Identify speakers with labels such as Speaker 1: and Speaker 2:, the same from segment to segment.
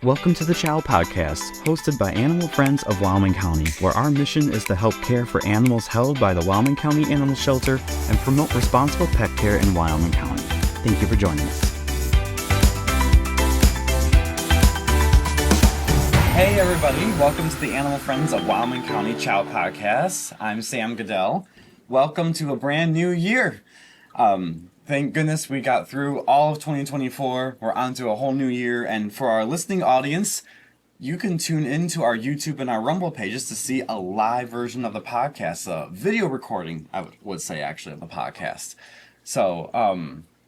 Speaker 1: Welcome to the CHOW Podcast, hosted by Animal Friends of Wyoming County, where our mission is to help care for animals held by the Wyoming County Animal Shelter and promote responsible pet care in Wyoming County. Thank you for joining us. Hey everybody, welcome to the Animal Friends of Wyoming County CHOW Podcast. I'm Sam Goodell. Welcome to a brand new year. Thank goodness we got through all of 2024. We're on to a whole new year. And for our listening audience, you can tune into our YouTube and our Rumble pages to see a live version of the podcast, a video recording, I would say, actually, of the podcast. So,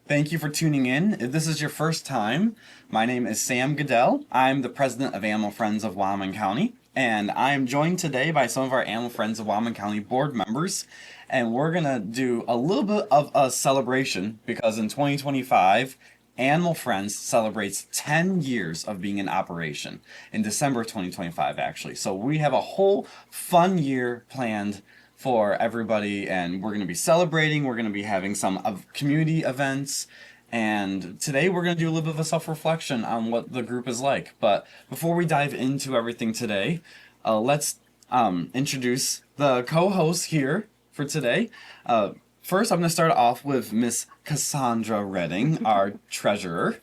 Speaker 1: thank you for tuning in. If this is your first time, my name is Sam Goodell. I'm the president of Animal Friends of Wyoming County. And I am joined today by some of our Animal Friends of Wyoming County board members. And we're going to do a little bit of a celebration because in 2025, Animal Friends celebrates 10 years of being in operation in December of 2025, actually. So we have a whole fun year planned for everybody, and we're going to be celebrating. We're going to be having some community events. And today we're going to do a little bit of a self-reflection on what the group is like. But before we dive into everything today, let's introduce the co-hosts here for today. First, I'm going to start off with Miss Cassandra Redding, our treasurer.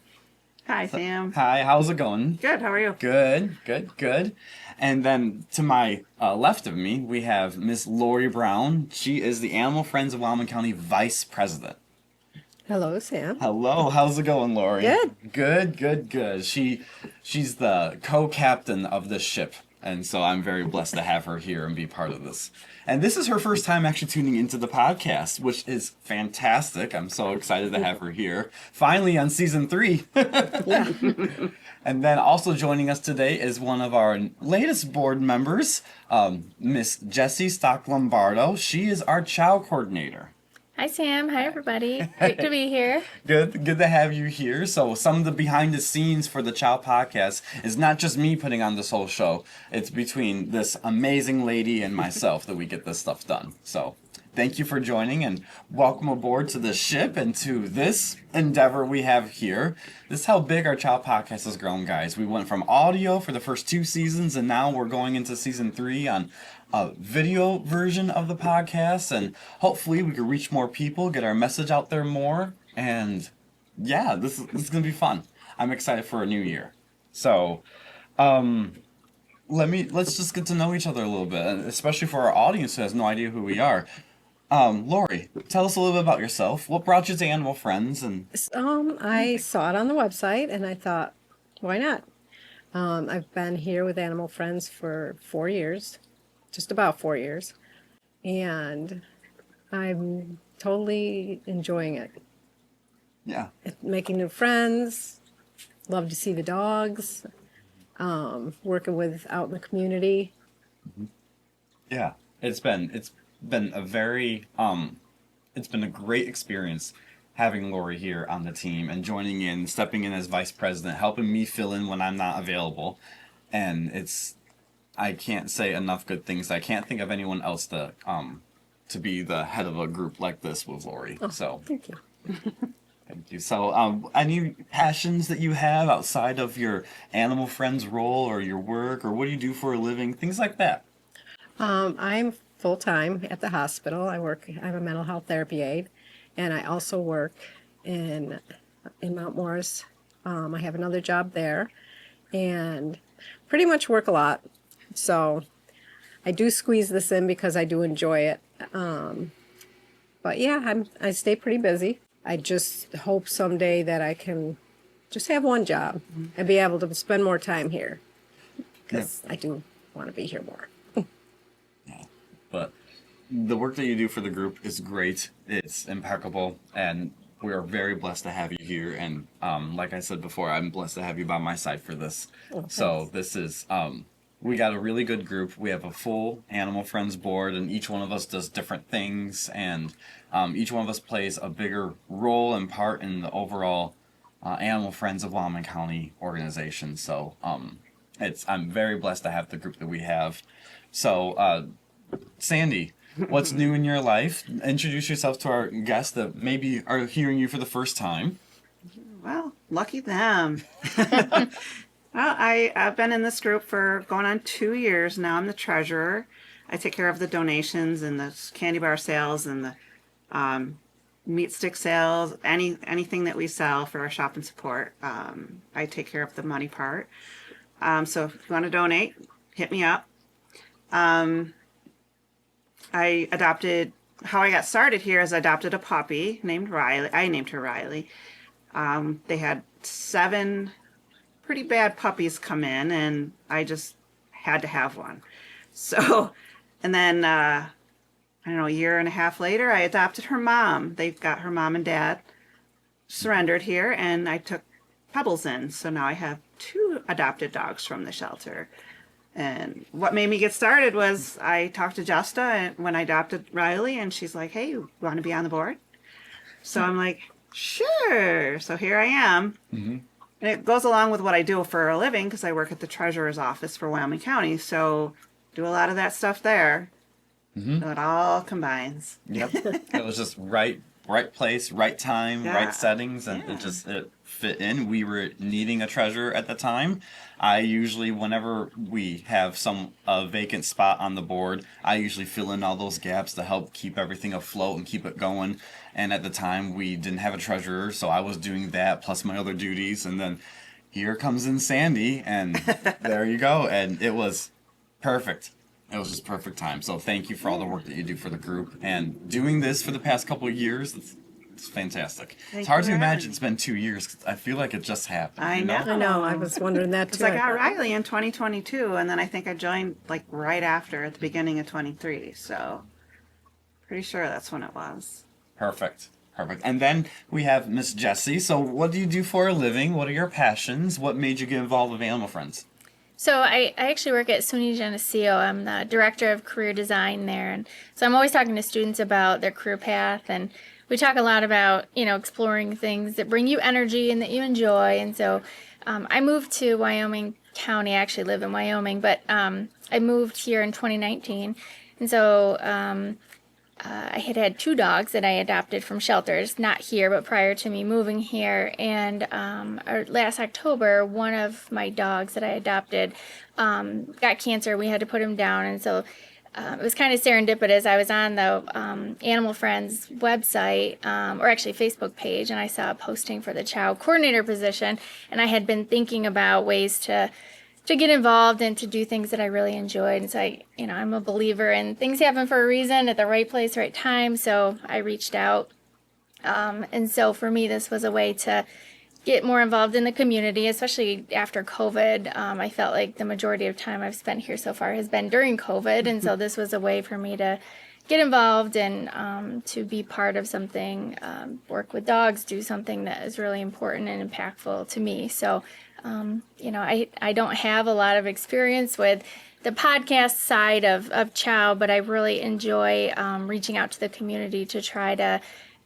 Speaker 2: Hi, Sam.
Speaker 1: Hi, how's it going?
Speaker 2: Good, how are you?
Speaker 1: Good. And then to my left of me, we have Miss Lori Brown. She is the Animal Friends of Wyoming County Vice President.
Speaker 3: Hello, Sam.
Speaker 1: Hello, how's it going, Lori?
Speaker 3: Good.
Speaker 1: Good. She's the co-captain of this ship, and so I'm very blessed to have her here and be part of this. And this is her first time actually tuning into the podcast, which is fantastic. I'm so excited to have her here. Finally on season 3.
Speaker 3: Yeah.
Speaker 1: And then also joining us today is one of our latest board members, Miss Jessie Stock-Lombardo. She is our CHOW coordinator.
Speaker 4: Hi, Sam. Hi, everybody. Great to be here.
Speaker 1: Good to have you here. So some of the behind the scenes for the CHOW podcast is not just me putting on this whole show. It's between this amazing lady and myself that we get this stuff done. So thank you for joining and welcome aboard to the ship and to this endeavor we have here. This is how big our CHOW podcast has grown, guys. We went from audio for the first 2 seasons, and now we're going into season 3 on a video version of the podcast, and hopefully we can reach more people, get our message out there more, and yeah, this is gonna be fun. I'm excited for a new year. So let's just get to know each other a little bit, especially for our audience who has no idea who we are. Lori, tell us a little bit about yourself. What brought you to Animal Friends? And
Speaker 3: I saw it on the website and I thought, why not? I've been here with Animal Friends for 4 years. Just about 4 years, and I'm totally enjoying it.
Speaker 1: Yeah.
Speaker 3: Making new friends, love to see the dogs, working with out in the community.
Speaker 1: Yeah, it's been a very it's been a great experience having Lori here on the team and joining in, stepping in as vice president, helping me fill in when I'm not available, and I can't say enough good things. I can't think of anyone else to be the head of a group like this with Lori.
Speaker 3: Oh,
Speaker 1: so
Speaker 3: thank you.
Speaker 1: Thank you. So, any passions that you have outside of your Animal Friends role or your work, or what do you do for a living? Things like that.
Speaker 3: I'm full-time at the hospital. I'm a mental health therapy aide, and I also work in Mount Morris. I have another job there, and pretty much work a lot. So I do squeeze this in because I do enjoy it. But yeah, I stay pretty busy. I just hope someday that I can just have one job and be able to spend more time here because I do want to be here more.
Speaker 1: Yeah. But the work that you do for the group is great. It's impeccable, and we are very blessed to have you here. And like I said before, I'm blessed to have you by my side for this.
Speaker 3: Oh,
Speaker 1: so this is we got a really good group. We have a full Animal Friends board, and each one of us does different things, and each one of us plays a bigger role and part in the overall Animal Friends of Wyoming County organization. So I'm very blessed to have the group that we have. So Sandy, what's new in your life? Introduce yourself to our guests that maybe are hearing you for the first time.
Speaker 2: Well, lucky them. Well, I've been in this group for going on 2 years now. I'm the treasurer. I take care of the donations and the candy bar sales and the meat stick sales, anything that we sell for our shop and support. I take care of the money part. So if you want to donate, hit me up. I adopted, how I got started here is I adopted a puppy named Riley. I named her Riley. They had 7 pretty bad puppies come in, and I just had to have one. So, and then, I don't know, a year and a half later, I adopted her mom. They've got her mom and dad surrendered here, and I took Pebbles in. So now I have 2 adopted dogs from the shelter. And what made me get started was I talked to Justa when I adopted Riley, and she's like, "Hey, you want to be on the board?" So I'm like, "Sure." So here I am.
Speaker 1: Mm-hmm.
Speaker 2: And it goes along with what I do for a living because I work at the treasurer's office for Wyoming County. So do a lot of that stuff there.
Speaker 1: Mm-hmm.
Speaker 2: So it all combines.
Speaker 1: Yep. It was just right place, right time,
Speaker 2: Yeah.
Speaker 1: right settings, and it fit in. We were needing a treasurer at the time. I usually, whenever we have some vacant spot on the board, I usually fill in all those gaps to help keep everything afloat and keep it going. And at the time, we didn't have a treasurer, so I was doing that plus my other duties. And then here comes in Sandy, and there you go. And it was perfect. It was just perfect time. So thank you for all the work that you do for the group and doing this for the past couple of years. It's fantastic. It's hard to imagine it's been 2 years. 'Cause I feel like it just happened.
Speaker 2: I know.
Speaker 3: I know. I was wondering that too.
Speaker 2: Because I got Riley in 2022, and then I think I joined like right after at the beginning of 23. So pretty sure that's when it was.
Speaker 1: Perfect. And then we have Miss Jessie. So what do you do for a living? What are your passions? What made you get involved with Animal Friends?
Speaker 4: So I actually work at SUNY Geneseo. I'm the director of career design there, and so I'm always talking to students about their career path, and we talk a lot about exploring things that bring you energy and that you enjoy. And so I moved to Wyoming County. I actually live in Wyoming, but I moved here in 2019, and so I had 2 dogs that I adopted from shelters, not here, but prior to me moving here. And last October, one of my dogs that I adopted got cancer. We had to put him down. And so it was kind of serendipitous. I was on the Animal Friends website, or actually Facebook page, and I saw a posting for the CHOW coordinator position. And I had been thinking about ways to get involved and to do things that I really enjoyed. And so I'm a believer in things happen for a reason at the right place, right time. So I reached out. And so for me, this was a way to get more involved in the community, especially after COVID. I felt like the majority of time I've spent here so far has been during COVID. And so this was a way for me to get involved and to be part of something, work with dogs, do something that is really important and impactful to me. So I don't have a lot of experience with the podcast side of CHOW, but I really enjoy reaching out to the community to try to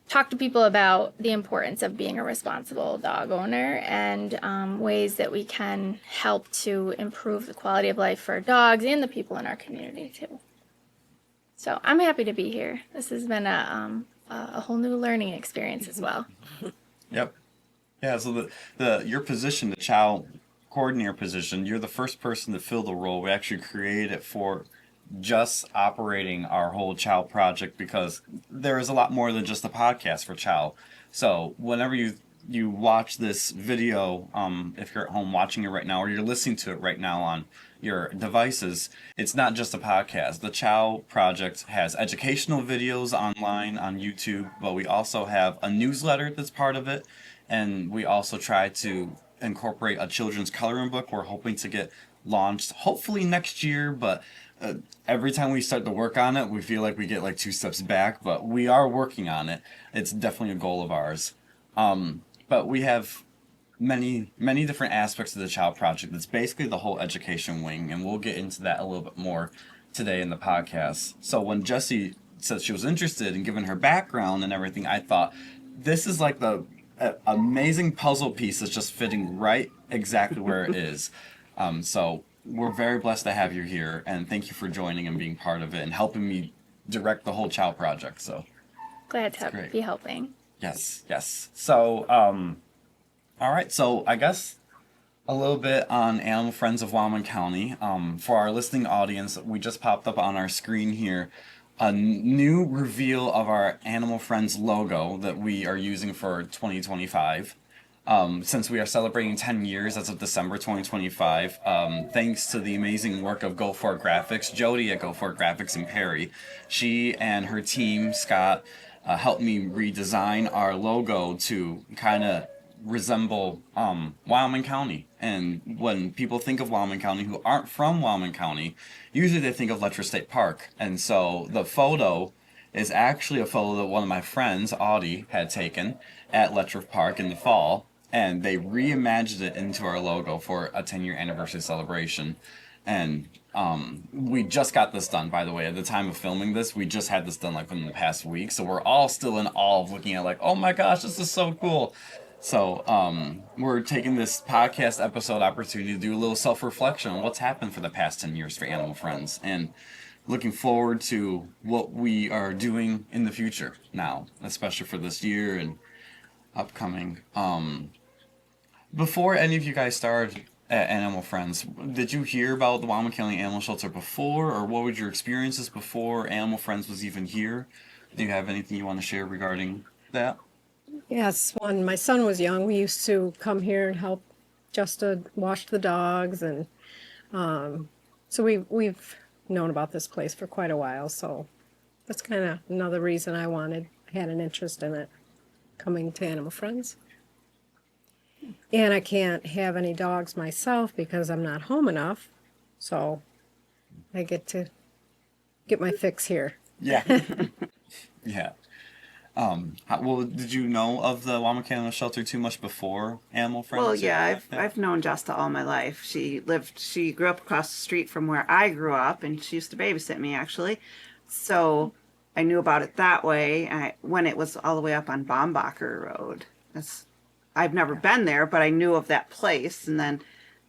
Speaker 4: talk to people about the importance of being a responsible dog owner and ways that we can help to improve the quality of life for dogs and the people in our community too. So I'm happy to be here. This has been a whole new learning experience as well.
Speaker 1: Yep. Yeah, so your position, the CHOW coordinator position, you're the first person to fill the role. We actually created it for just operating our whole CHOW project because there is a lot more than just a podcast for CHOW. So whenever you watch this video, if you're at home watching it right now or you're listening to it right now on your devices, it's not just a podcast. The CHOW project has educational videos online on YouTube, but we also have a newsletter that's part of it. And we also try to incorporate a children's coloring book. We're hoping to get launched hopefully next year, but every time we start to work on it, we feel like we get like 2 steps back, but we are working on it. It's definitely a goal of ours. But we have many different aspects of the CHOW project. It's basically the whole education wing, and we'll get into that a little bit more today in the podcast. So when Jessie said she was interested in giving her background and everything, I thought this is like the amazing puzzle piece that's just fitting right exactly where it is. So we're very blessed to have you here, and thank you for joining and being part of it and helping me direct the whole CHOW project. So
Speaker 4: Glad to be helping.
Speaker 1: yes. So all right, so I guess a little bit on Animal Friends of Wyoming County. For our listening audience, we just popped up on our screen here a new reveal of our Animal Friends logo that we are using for 2025. Since we are celebrating 10 years as of December 2025, thanks to the amazing work of Go For It Graphics, Jody at Go For It Graphics and Perry, she and her team, Scott, helped me redesign our logo to kind of resemble Wyoming County. And when people think of Wyoming County who aren't from Wyoming County, usually they think of Letcher State Park. And so the photo is actually a photo that one of my friends, Audie, had taken at Letcher Park in the fall, and they reimagined it into our logo for a 10-year anniversary celebration. And we just got this done, by the way. At the time of filming this, we just had this done like within the past week, so we're all still in awe of looking at like, oh my gosh, this is so cool. So we're taking this podcast episode opportunity to do a little self-reflection on what's happened for the past 10 years for Animal Friends, and looking forward to what we are doing in the future now, especially for this year and upcoming. Before any of you guys started at Animal Friends, did you hear about the Wyoming County Animal Shelter before, or what were your experiences before Animal Friends was even here? Do you have anything you want to share regarding that?
Speaker 3: Yes, when my son was young, we used to come here and help just to wash the dogs, and so we've known about this place for quite a while. So that's kind of another reason I had an interest in it, coming to Animal Friends. And I can't have any dogs myself because I'm not home enough, so I get to get my fix here.
Speaker 1: Yeah. Yeah. Well, did you know of the Wyoming County Animal Shelter too much before Animal Friends?
Speaker 2: Well, yeah, I've known Justa all my life. She grew up across the street from where I grew up, and she used to babysit me actually. So I knew about it that way. When it was all the way up on Baumbacher Road. I've never been there, but I knew of that place, and then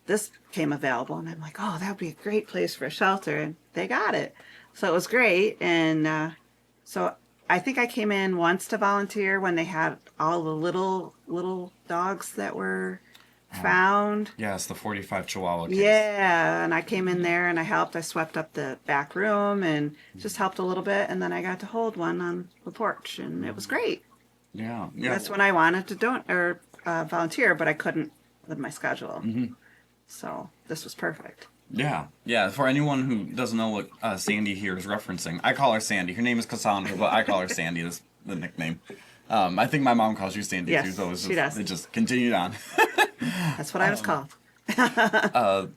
Speaker 2: this came available, and I'm like, oh, that would be a great place for a shelter, and they got it. So it was great, and so I think I came in once to volunteer when they had all the little dogs that were found.
Speaker 1: Yes, the 45 Chihuahua case.
Speaker 2: Yeah, and I came in there and I helped. I swept up the back room and just helped a little bit, and then I got to hold one on the porch, and it was great.
Speaker 1: Yeah.
Speaker 2: That's when I wanted to volunteer, but I couldn't with my schedule.
Speaker 1: Mm-hmm.
Speaker 2: So this was perfect.
Speaker 1: Yeah. For anyone who doesn't know what Sandy here is referencing, I call her Sandy. Her name is Cassandra, but I call her Sandy. That's the nickname. I think my mom calls you Sandy too. So
Speaker 2: she does.
Speaker 1: It just continued on.
Speaker 2: That's what I was called.
Speaker 1: I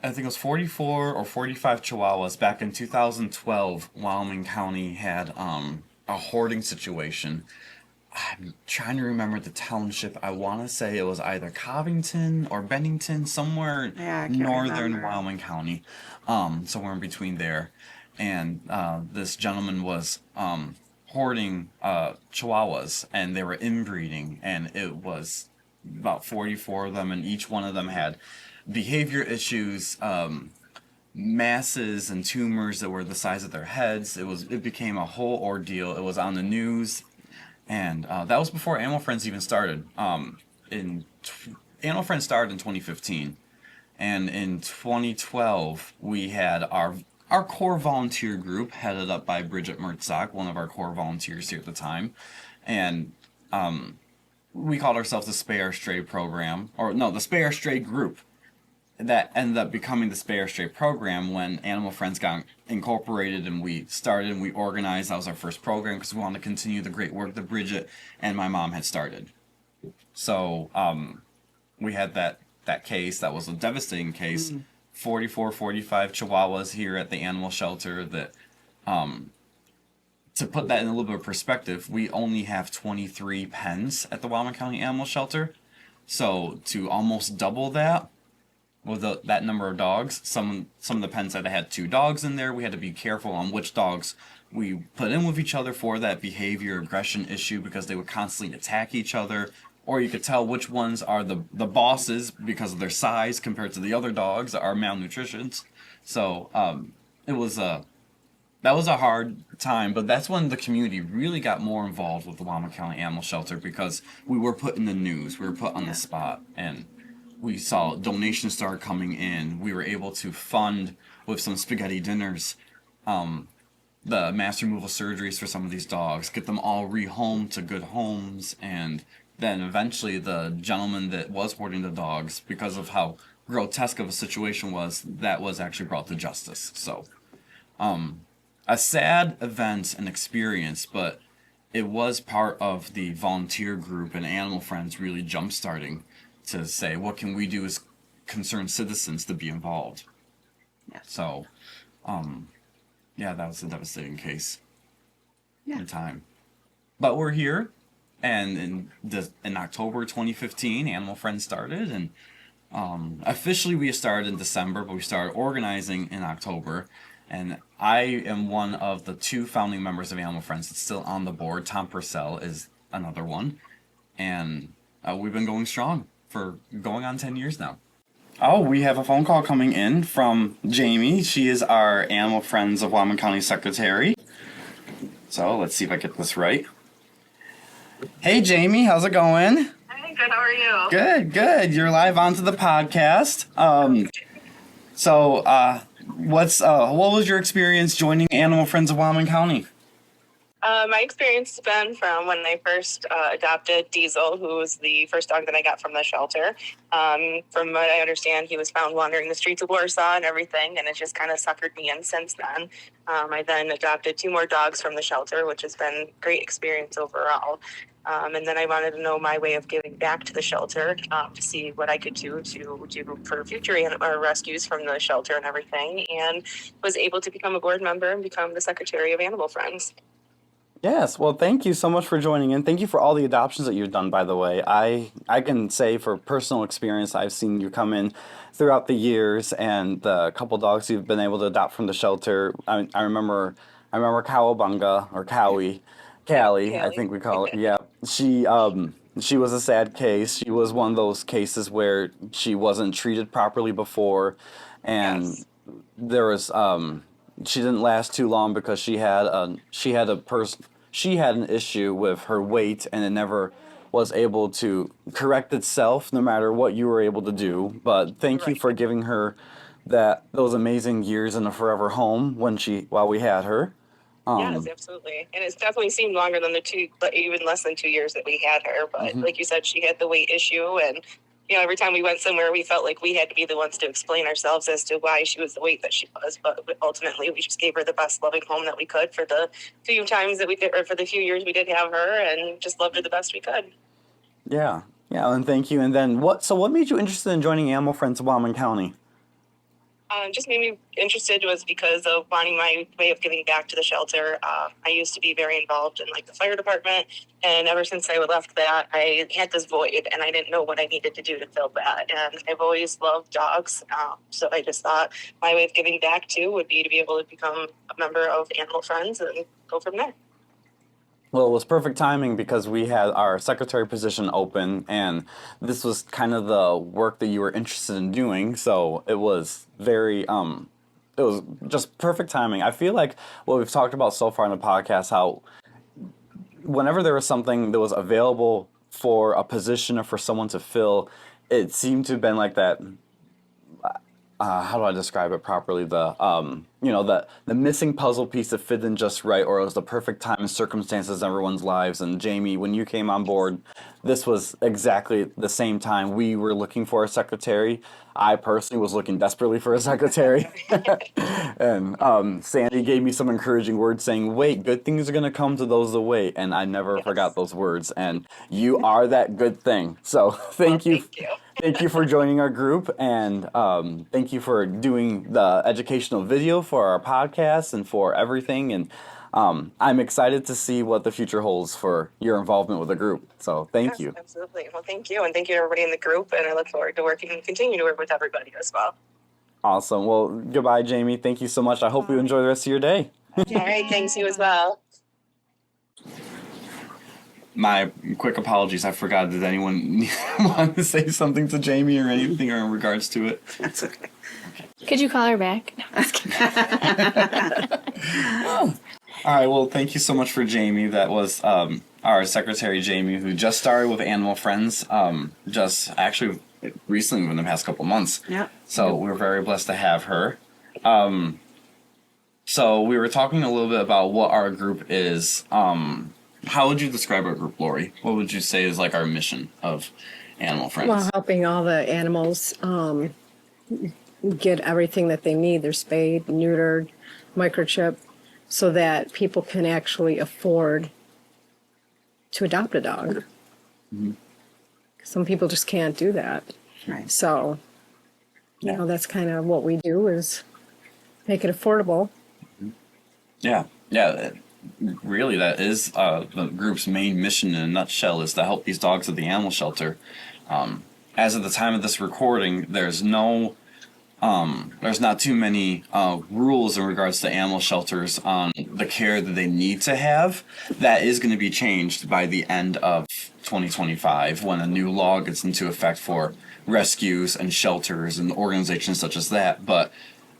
Speaker 1: think it was 44 or 45 Chihuahuas back in 2012. Wyoming County had a hoarding situation. I'm trying to remember the township. I want to say it was either Covington or Bennington, somewhere northern Wyoming County, somewhere in between there. And this gentleman was hoarding Chihuahuas, and they were inbreeding, and it was about 44 of them, and each one of them had behavior issues, masses and tumors that were the size of their heads. It became a whole ordeal. It was on the news. And that was before Animal Friends even started. Animal Friends started in 2015, and in 2012 we had our core volunteer group headed up by Bridget Mertzak, one of our core volunteers here at the time, and we called ourselves the Spay Our Stray Program, the Spay Our Stray group. That ended up becoming the Spay Our Stray Program when Animal Friends got incorporated, and we started and we organized. That was our first program because we wanted to continue the great work that Bridget and my mom had started. So we had that case. That was a devastating case. 44, 45 Chihuahuas here at the animal shelter. That to put that in a little bit of perspective, we only have 23 pens at the Wyoming County Animal Shelter. So to almost double that, with that number of dogs, some of the pens that had 2 dogs in there, we had to be careful on which dogs we put in with each other for that behavior aggression issue, because they would constantly attack each other, or you could tell which ones are the bosses because of their size compared to the other dogs that are malnutritions. So that was a hard time, but that's when the community really got more involved with the Wyoming County Animal Shelter, because we were put in the news, we were put on the spot, and we saw donations start coming in. We were able to fund with some spaghetti dinners the mass removal surgeries for some of these dogs, get them all rehomed to good homes, and then eventually the gentleman that was hoarding the dogs, because of how grotesque of a situation was, that was actually brought to justice. So, a sad event and experience, but it was part of the volunteer group and Animal Friends really jump-starting to say, what can we do as concerned citizens to be involved?
Speaker 2: Yes.
Speaker 1: So, yeah, that was a devastating case in time. But we're here, and in October 2015, Animal Friends started, and officially we started in December, but we started organizing in October. And I am one of the 2 founding members of Animal Friends that's still on the board. Tom Purcell is another one. And we've been going strong for going on 10 years now. Oh, we have a phone call coming in from Jamie. She is our Animal Friends of Wyoming County secretary. So let's see if I get this right. Hey, Jamie, how's it going?
Speaker 5: Hey, good. How are you?
Speaker 1: Good, good. You're live onto the podcast. What was your experience joining Animal Friends of Wyoming County?
Speaker 5: My experience has been from when I first adopted Diesel, who was the first dog that I got from the shelter. From what I understand, he was found wandering the streets of Warsaw and everything, and it just kind of suckered me in since then. I then adopted 2 more dogs from the shelter, which has been a great experience overall. And then I wanted to know my way of giving back to the shelter to see what I could do for future rescues from the shelter and everything, and was able to become a board member and become the secretary of Animal Friends.
Speaker 1: Yes, well, thank you so much for joining in. Thank you for all the adoptions that you've done, by the way. I can say for personal experience, I've seen you come in throughout the years, and the couple dogs you've been able to adopt from the shelter. I remember Cowabunga, or Callie, I think we call it. Yeah, she was a sad case. She was one of those cases where she wasn't treated properly before, and
Speaker 5: Yes.
Speaker 1: there was she didn't last too long because she had an issue with her weight, and it never was able to correct itself no matter what you were able to do. But thank you
Speaker 5: Right.
Speaker 1: for giving her those amazing years in a forever home while we had her.
Speaker 5: Yes, absolutely. And it's definitely seemed longer than even less than 2 years that we had her. But like you said, she had the weight issue. And, every time we went somewhere, we felt like we had to be the ones to explain ourselves as to why she was the weight that she was. But ultimately, we just gave her the best loving home that we could for the few times that we did, or for the few years we did have her, and just loved her the best we could.
Speaker 1: Yeah, and thank you. And then what made you interested in joining Animal Friends of Wyoming County?
Speaker 5: Just made me interested was because of wanting my way of giving back to the shelter. I used to be very involved in the fire department, and ever since I left that, I had this void, and I didn't know what I needed to do to fill that. And I've always loved dogs, so I just thought my way of giving back too would be to be able to become a member of Animal Friends and go from there.
Speaker 1: Well, it was perfect timing because we had our secretary position open, and this was kind of the work that you were interested in doing. So it was it was just perfect timing. I feel like what we've talked about so far in the podcast, how whenever there was something that was available for a position or for someone to fill, it seemed to have been like that. How do I describe it properly? The missing puzzle piece that fit in just right, or it was the perfect time and circumstances in everyone's lives. And Jamie, when you came on board, this was exactly the same time we were looking for a secretary. I personally was looking desperately for a secretary. And Sandy gave me some encouraging words saying, wait, good things are going to come to those that wait. And I never forgot those words. And you are that good thing. So thank you.
Speaker 5: Thank you.
Speaker 1: Thank you for joining our group, and thank you for doing the educational video for our podcast and for everything. And I'm excited to see what the future holds for your involvement with the group. So thank you.
Speaker 5: Absolutely. Well, thank you. And thank you to everybody in the group. And I look forward to working and continue to work with everybody as well.
Speaker 1: Awesome. Well, goodbye, Jamie. Thank you so much. I hope you enjoy the rest of your day.
Speaker 5: All right. Thanks, you as well.
Speaker 1: My quick apologies. I forgot. Did anyone want to say something to Jamie or anything in regards to it?
Speaker 2: That's okay.
Speaker 4: Could you call her back? No, I'm just kidding.
Speaker 1: All right. Well, thank you so much for Jamie. That was our secretary, Jamie, who just started with Animal Friends just actually recently within the past couple months.
Speaker 2: Yeah.
Speaker 1: So we're very blessed to have her. So we were talking a little bit about what our group is. How would you describe our group, Lori? What would you say is like our mission of Animal Friends?
Speaker 3: Well, helping all the animals get everything that they need. They're spayed, neutered, microchipped, so that people can actually afford to adopt a dog.
Speaker 1: Mm-hmm.
Speaker 3: Some people just can't do that.
Speaker 2: Right.
Speaker 3: So, that's kind of what we do, is make it affordable.
Speaker 1: Yeah. Really, that is the group's main mission in a nutshell, is to help these dogs at the animal shelter. As of the time of this recording, there's not too many rules in regards to animal shelters on the care that they need to have. That is going to be changed by the end of 2025 when a new law gets into effect for rescues and shelters and organizations such as that. But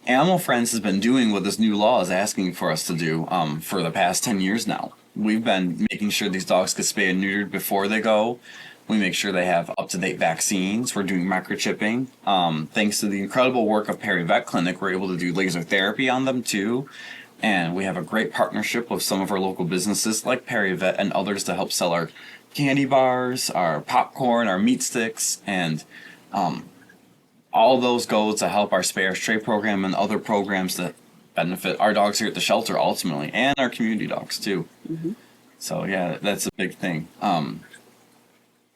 Speaker 1: Animal Friends has been doing what this new law is asking for us to do for the past 10 years now. We've been making sure these dogs get spayed and neutered before they go. We make sure they have up-to-date vaccines. We're doing microchipping. Thanks to the incredible work of Perry Vet Clinic, we're able to do laser therapy on them too. And we have a great partnership with some of our local businesses like Perry Vet and others to help sell our candy bars, our popcorn, our meat sticks, and all those go to help our Spay Our Stray program and other programs that benefit our dogs here at the shelter ultimately, and our community dogs too. Mm-hmm. So yeah, that's a big thing.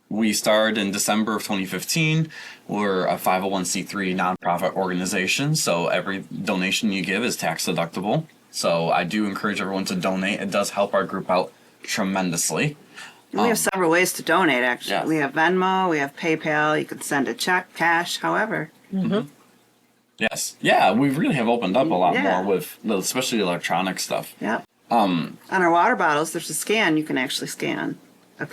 Speaker 1: We started in December of 2015. We're a 501c3 nonprofit organization, so every donation you give is tax deductible. So I do encourage everyone to donate. It does help our group out tremendously.
Speaker 2: We have several ways to donate, actually.
Speaker 1: Yeah.
Speaker 2: We have Venmo, we have PayPal, you can send a check, cash, however.
Speaker 3: Mm-hmm.
Speaker 1: Yes. Yeah, we really have opened up a lot
Speaker 2: Yeah.
Speaker 1: more with especially electronic stuff.
Speaker 2: Yep. On our water bottles, there's a scan you can actually scan.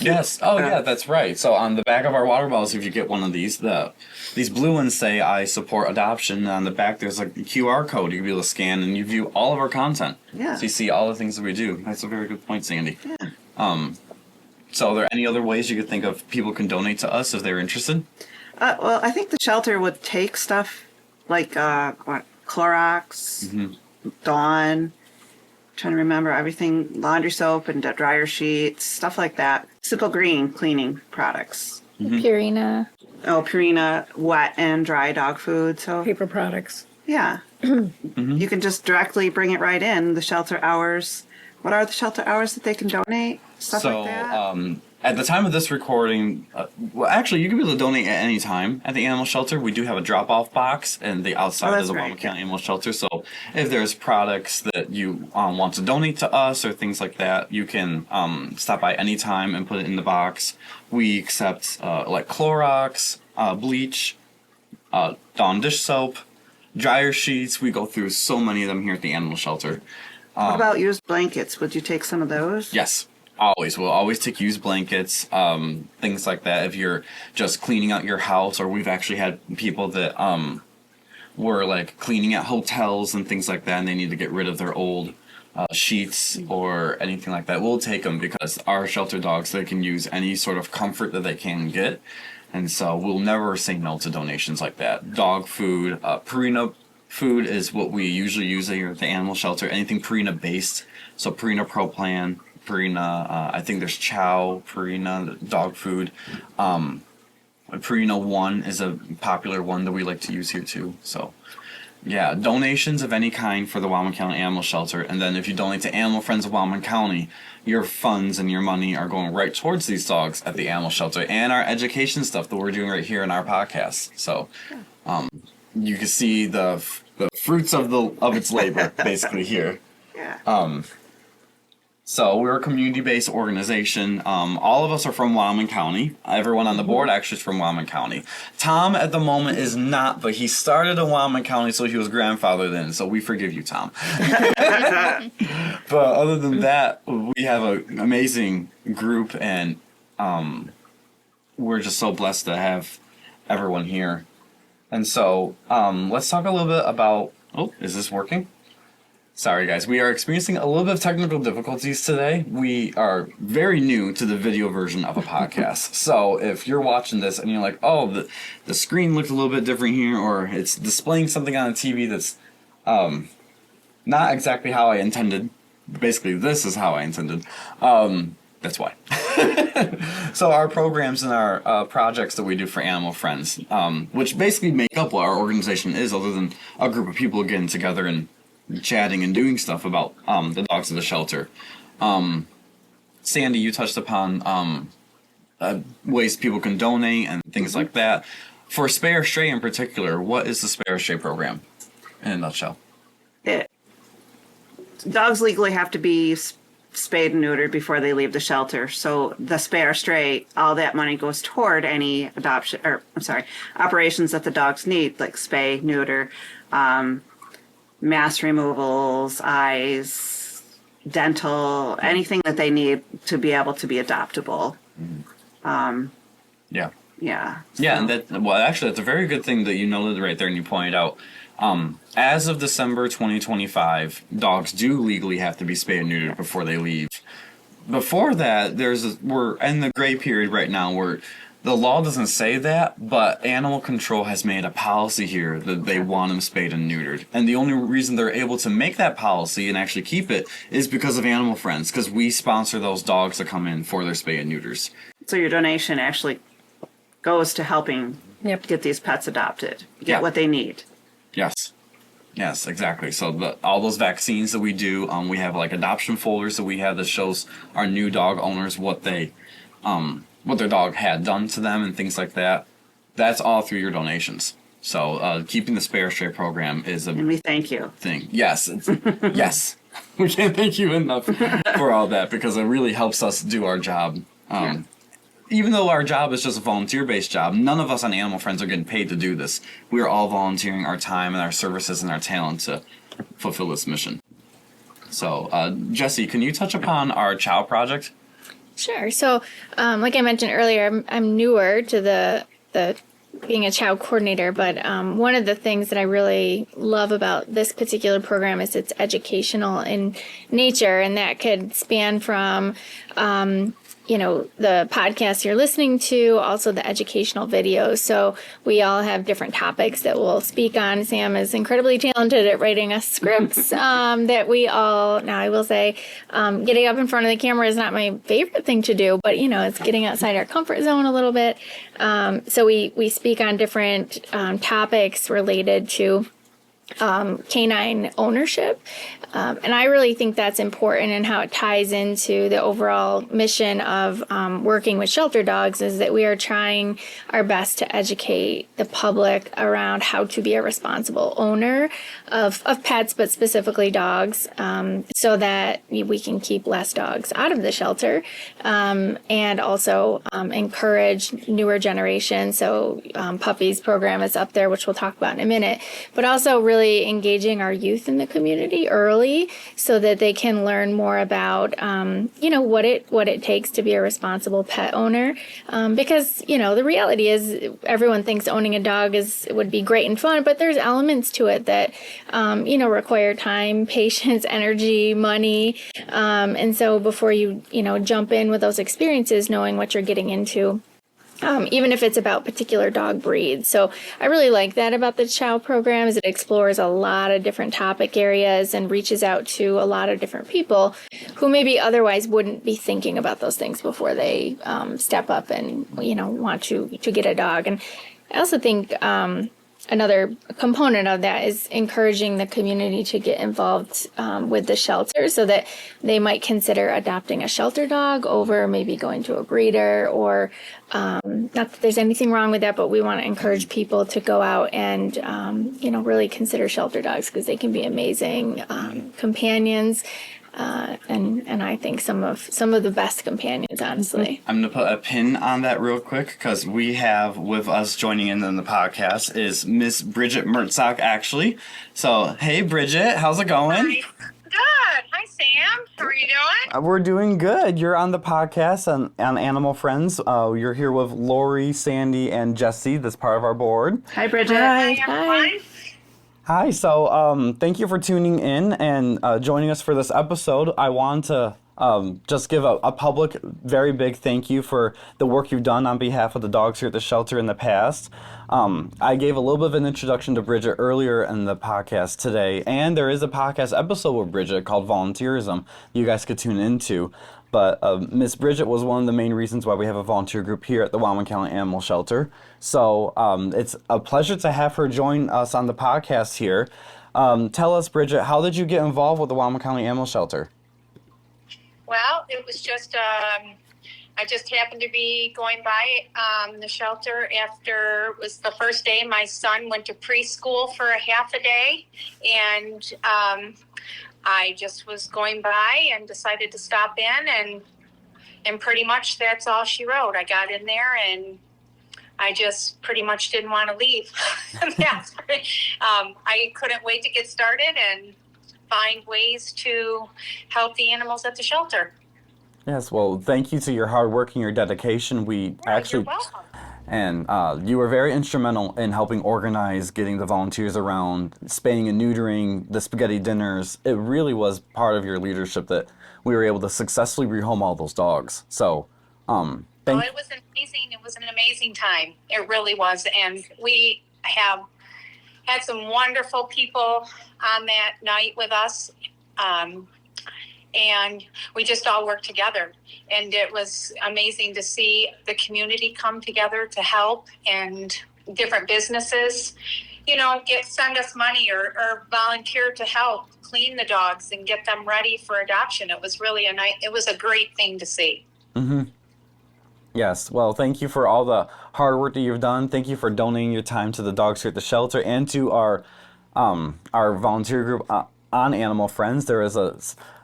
Speaker 1: Yes. Oh, yeah, that's right. So on the back of our water bottles, if you get one of these blue ones say, "I support adoption." And on the back, there's like a QR code you can be able to scan, and you view all of our content.
Speaker 2: Yeah.
Speaker 1: So you see all the things that we do. That's a very good point, Sandy.
Speaker 2: Yeah.
Speaker 1: So are there any other ways you could think of people can donate to us if they're interested?
Speaker 2: Well, I think the shelter would take stuff like Clorox, Dawn, trying to remember everything, laundry soap and dryer sheets, stuff like that. Simple Green cleaning products.
Speaker 4: Purina.
Speaker 2: Oh, Purina, wet and dry dog food. So
Speaker 3: Paper products.
Speaker 2: yeah, you can just directly bring it right in. The shelter hours. What are the shelter hours that they can donate? Stuff like that.
Speaker 1: At the time of this recording, well, actually, you can be able to donate at any time at the animal shelter. We do have a drop-off box in the outside
Speaker 2: that's
Speaker 1: of the
Speaker 2: right.
Speaker 1: Wyoming County Animal Shelter. So if there's products that you want to donate to us or things like that, you can stop by any time and put it in the box. We accept like Clorox, bleach, Dawn dish soap, dryer sheets. We go through so many of them here at the animal shelter.
Speaker 2: What about used blankets? Would you take some of those?
Speaker 1: Yes. Always. We'll always take used blankets, things like that. If you're just cleaning out your house, or we've actually had people that were like cleaning at hotels and things like that, and they need to get rid of their old sheets or anything like that. We'll take them because our shelter dogs, they can use any sort of comfort that they can get. And so we'll never say no to donations like that. Dog food, Purina food is what we usually use here at the animal shelter. Anything Purina based. So Purina Pro Plan, Purina, I think there's CHOW, Purina, dog food. Purina 1 is a popular one that we like to use here too. So, yeah, donations of any kind for the Wyoming County Animal Shelter. And then if you donate to Animal Friends of Wyoming County, your funds and your money are going right towards these dogs at the animal shelter and our education stuff that we're doing right here in our podcast. So, you can see the fruits of its labor basically here.
Speaker 2: Yeah.
Speaker 1: So we're a community-based organization. All of us are from Wyoming County. Everyone on the board actually is from Wyoming County. Tom at the moment is not, but he started in Wyoming County, so he was grandfathered in. So we forgive you, Tom. But other than that, we have an amazing group, and we're just so blessed to have everyone here. And so let's talk a little bit about. Oh, is this working? Sorry, guys. We are experiencing a little bit of technical difficulties today. We are very new to the video version of a podcast. So if you're watching this and you're like, oh, the screen looked a little bit different here, or it's displaying something on the TV that's not exactly how I intended. Basically, this is how I intended. That's why. So our programs and our projects that we do for Animal Friends, which basically make up what our organization is, other than a group of people getting together and chatting and doing stuff about the dogs of the shelter. Sandy, you touched upon ways people can donate and things like that. For Spay Our Stray in particular, what is the Spay Our Stray program in a nutshell?
Speaker 2: Dogs legally have to be spayed and neutered before they leave the shelter. So the Spay Our Stray, all that money goes toward any operations that the dogs need, like spay, neuter, mass removals, eyes, dental, anything that they need to be able to be adoptable.
Speaker 1: Yeah.
Speaker 2: Yeah.
Speaker 1: Yeah, and that's a very good thing that you noted right there and you pointed out. As of December 2025, dogs do legally have to be spayed and neutered before they leave. Before that, we're in the gray period right now where the law doesn't say that, but animal control has made a policy here that they want them spayed and neutered. And the only reason they're able to make that policy and actually keep it is because of Animal Friends, because we sponsor those dogs that come in for their spay and neuters.
Speaker 2: So your donation actually goes to helping get these pets adopted, get what they need.
Speaker 1: Yes, exactly. So all those vaccines that we do, we have like adoption folders that we have that shows our new dog owners what their dog had done to them and things like that. That's all through your donations. So keeping the Spay Our Stray program is
Speaker 2: and we thank you.
Speaker 1: Thing. Yes, yes. We can't thank you enough for all that because it really helps us do our job. Even though our job is just a volunteer-based job, none of us on Animal Friends are getting paid to do this. We are all volunteering our time and our services and our talent to fulfill this mission. So, Jesse, can you touch upon our CHOW Project?
Speaker 4: Sure. So, like I mentioned earlier, I'm newer to the being a CHOW coordinator, but one of the things that I really love about this particular program is it's educational in nature, and that could span from the podcast you're listening to, also the educational videos. So we all have different topics that we'll speak on. Sam is incredibly talented at writing us scripts that we all, now I will say, getting up in front of the camera is not my favorite thing to do, but, it's getting outside our comfort zone a little bit. So we speak on different topics related to canine ownership. And I really think that's important, and how it ties into the overall mission of working with shelter dogs is that we are trying our best to educate the public around how to be a responsible owner of pets, but specifically dogs, so that we can keep less dogs out of the shelter, and also encourage newer generations. So PUPPIES Program is up there, which we'll talk about in a minute, but also really engaging our youth in the community early so that they can learn more about, what it takes to be a responsible pet owner. Because, the reality is everyone thinks owning a dog would be great and fun, but there's elements to it that, require time, patience, energy, money. And so before you, jump in with those experiences, knowing what you're getting into, even if it's about particular dog breeds. So I really like that about the CHOW program, is it explores a lot of different topic areas and reaches out to a lot of different people who maybe otherwise wouldn't be thinking about those things before they step up and, want to get a dog. And I also think another component of that is encouraging the community to get involved with the shelter, so that they might consider adopting a shelter dog over maybe going to a breeder, or not that there's anything wrong with that, but we want to encourage people to go out and really consider shelter dogs, because they can be amazing companions. And I think some of the best companions, honestly.
Speaker 1: I'm going to put a pin on that real quick, because we have with us joining in the podcast is Miss Bridget Mertzak, actually. So, hey, Bridget, how's it going?
Speaker 6: Hi. Good. Hi, Sam. How are you doing?
Speaker 1: We're doing good. You're on the podcast on Animal Friends. You're here with Lori, Sandy, and Jesse. That's part of our board.
Speaker 2: Hi, Bridget.
Speaker 6: Hi, everyone.
Speaker 1: Hi, so thank you for tuning in and joining us for this episode. I want to just give a public, very big thank you for the work you've done on behalf of the dogs here at the shelter in the past. I gave a little bit of an introduction to Bridget earlier in the podcast today, and there is a podcast episode with Bridget called Volunteerism you guys could tune into. But Miss Bridget was one of the main reasons why we have a volunteer group here at the Wyoming County Animal Shelter. So it's a pleasure to have her join us on the podcast here. Tell us, Bridget, how did you get involved with the Wyoming County Animal Shelter?
Speaker 6: Well, it was just, I just happened to be going by the shelter after it was the first day my son went to preschool for a half a day. And I just was going by and decided to stop in, and pretty much that's all she wrote. I got in there and I just pretty much didn't want to leave. I couldn't wait to get started and find ways to help the animals at the shelter.
Speaker 1: Yes, well, thank you to your hard work and your dedication.
Speaker 6: You're welcome.
Speaker 1: And you were very instrumental in helping organize getting the volunteers around, spaying and neutering, the spaghetti dinners. It really was part of your leadership that we were able to successfully rehome all those dogs. So,
Speaker 6: it was amazing. It was an amazing time. It really was. And we have had some wonderful people on that night with us. And we just all worked together, and it was amazing to see the community come together to help, and different businesses, send us money or volunteer to help clean the dogs and get them ready for adoption. It was really it was a great thing to see.
Speaker 1: Mm-hmm. Yes, well, thank you for all the hard work that you've done. Thank you for donating your time to the dogs here at the shelter and to our volunteer group on Animal Friends. There was a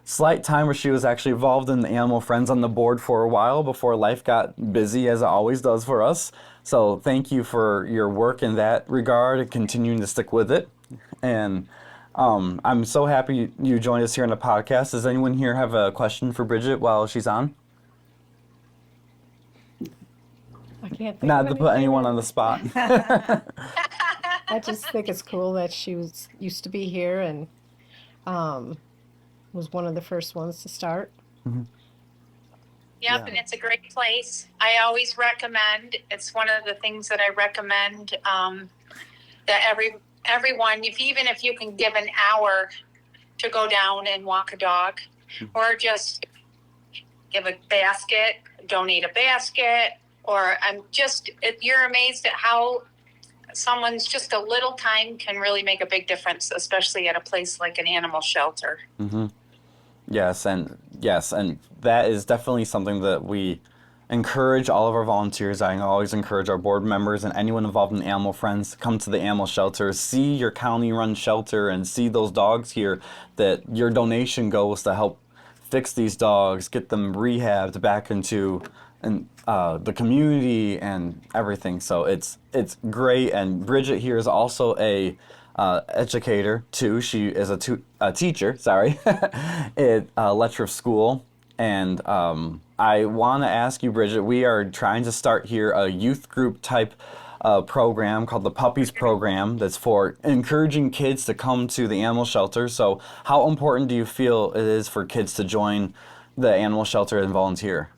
Speaker 1: slight time where she was actually involved in the Animal Friends on the board for a while before life got busy, as it always does for us. So thank you for your work in that regard and continuing to stick with it. And I'm so happy you joined us here on the podcast. Does anyone here have a question for Bridget while she's on?
Speaker 3: I can't think
Speaker 1: Not
Speaker 3: of
Speaker 1: to put
Speaker 3: anything.
Speaker 1: anyone on the spot.
Speaker 3: I just think it's cool that she used to be here and was one of the first ones to start.
Speaker 1: Mm-hmm.
Speaker 6: Yep,
Speaker 1: Yeah.
Speaker 6: and it's a great place. I always recommend, it's one of the things that I recommend, that everyone, even if you can give an hour to go down and walk a dog, or just give a basket, donate a basket, or you're amazed at how someone's just a little time can really make a big difference, especially at a place like an animal shelter.
Speaker 1: Mm-hmm. Yes, and that is definitely something that we encourage all of our volunteers. I always encourage our board members and anyone involved in Animal Friends to come to the animal shelter, see your county-run shelter, and see those dogs here, that your donation goes to help fix these dogs, get them rehabbed back into the community and everything. So it's great. And Bridget here is also a educator too. She is a teacher, sorry, at Letchworth School. And I want to ask you, Bridget, we are trying to start here a youth group type program called the PUPPIES Program that's for encouraging kids to come to the animal shelter. So how important do you feel it is for kids to join the animal shelter and volunteer?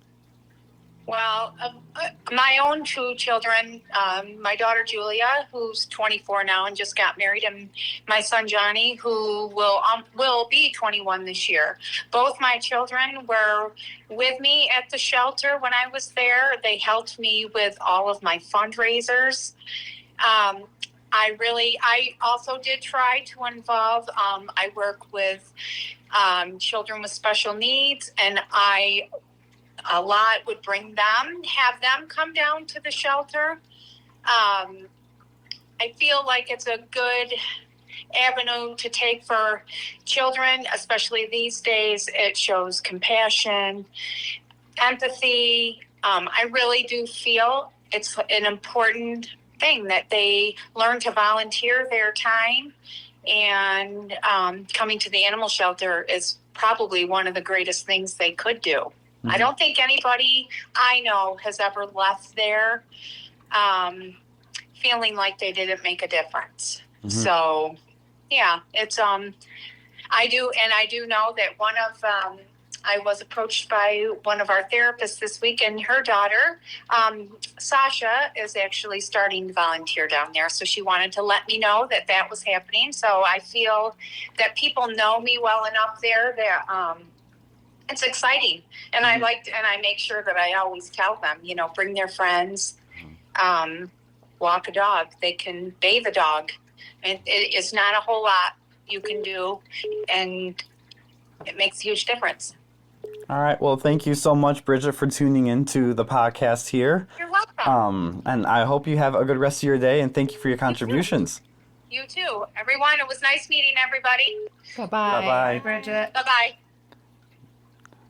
Speaker 6: Well, my own two children, my daughter Julia, who's 24 now and just got married, and my son Johnny, who will be 21 this year. Both my children were with me at the shelter when I was there. They helped me with all of my fundraisers. I also did try to involve, I work with children with special needs, and a lot would have them come down to the shelter. I feel like it's a good avenue to take for children, especially these days. It shows compassion, empathy. I really do feel it's an important thing that they learn to volunteer their time, and coming to the animal shelter is probably one of the greatest things they could do. I don't think anybody I know has ever left there feeling like they didn't make a difference. Mm-hmm. So Yeah, it's I do know that I was approached by one of our therapists this week, and her daughter, Sasha, is actually starting to volunteer down there. So she wanted to let me know that was happening. So I feel that people know me well enough there that it's exciting. And I make sure that I always tell them, bring their friends, walk a dog. They can bathe a dog. And it's not a whole lot you can do, and it makes a huge difference.
Speaker 1: All right. Well, thank you so much, Bridget, for tuning into the podcast here.
Speaker 6: You're welcome.
Speaker 1: And I hope you have a good rest of your day, and thank you for your contributions.
Speaker 6: You too. Everyone, it was nice meeting everybody.
Speaker 3: Bye-bye.
Speaker 1: Bye-bye.
Speaker 2: Bridget.
Speaker 6: Bye-bye.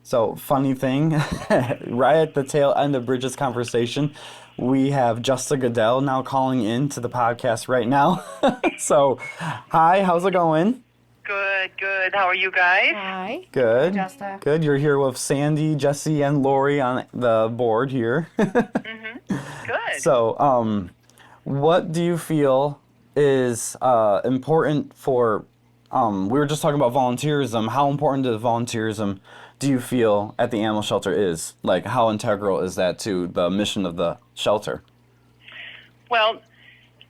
Speaker 1: So, funny thing, right at the tail end of Bridget's conversation, we have Justa Goodell now calling in to the podcast right now. So, hi, how's it going?
Speaker 7: Good. How are you guys?
Speaker 3: Hi.
Speaker 1: Good.
Speaker 2: Justa.
Speaker 1: Good. You're here with Sandy, Jesse, and Lori on the board here.
Speaker 7: Good.
Speaker 1: So, what do you feel is important for, we were just talking about volunteerism. How important does volunteerism do you feel at the animal shelter is? Like, how integral is that to the mission of the shelter?
Speaker 7: Well,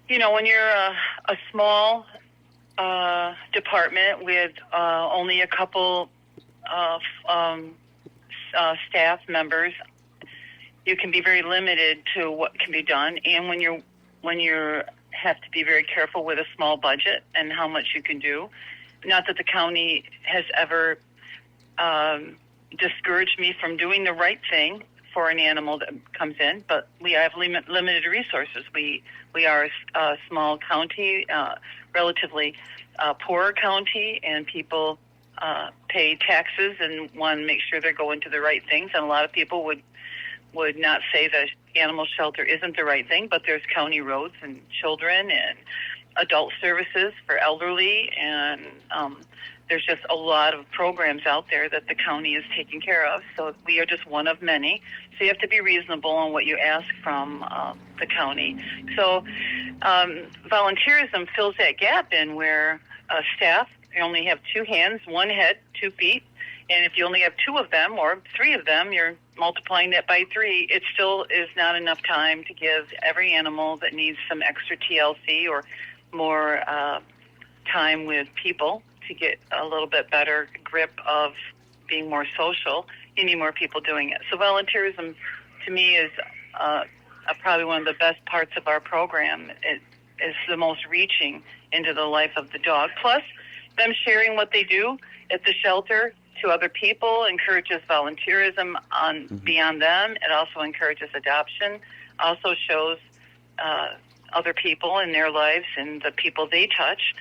Speaker 7: when you're a small department with only a couple of staff members, you can be very limited to what can be done. And when you have to be very careful with a small budget and how much you can do. Not that the county has ever discouraged me from doing the right thing for an animal that comes in, but we have limited resources. We are a small county, relatively poor county, and people pay taxes and want to make sure they're going to the right things. And a lot of people would not say that animal shelter isn't the right thing, but there's county roads and children and adult services for elderly, and there's just a lot of programs out there that the county is taking care of. So we are just one of many. So you have to be reasonable on what you ask from the county. So volunteerism fills that gap in where staff, you only have two hands, one head, 2 feet. And if you only have 2 of them or 3 of them, you're multiplying that by 3. It still is not enough time to give every animal that needs some extra TLC or more time with people to get a little bit better grip of being more social. You need more people doing it. So volunteerism, to me, is probably one of the best parts of our program. It is the most reaching into the life of the dog. Plus, them sharing what they do at the shelter to other people encourages volunteerism beyond them. It also encourages adoption, also shows other people in their lives and the people they touch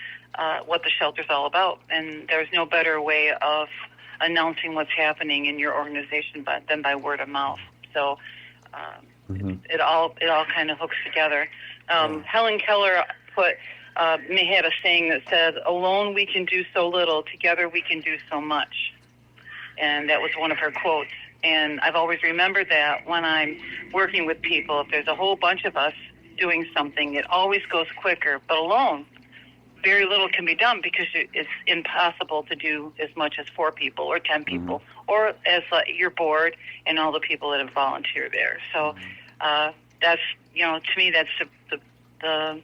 Speaker 7: what the shelter's all about. And there's no better way of announcing what's happening in your organization than by word of mouth. So it all kind of hooks together. Helen Keller had a saying that said, "Alone we can do so little, together we can do so much." And that was one of her quotes. And I've always remembered that when I'm working with people. If there's a whole bunch of us doing something, it always goes quicker. But alone, very little can be done because it's impossible to do as much as 4 people or 10 people, or as your board and all the people that have volunteered there. So that's, to me, that's the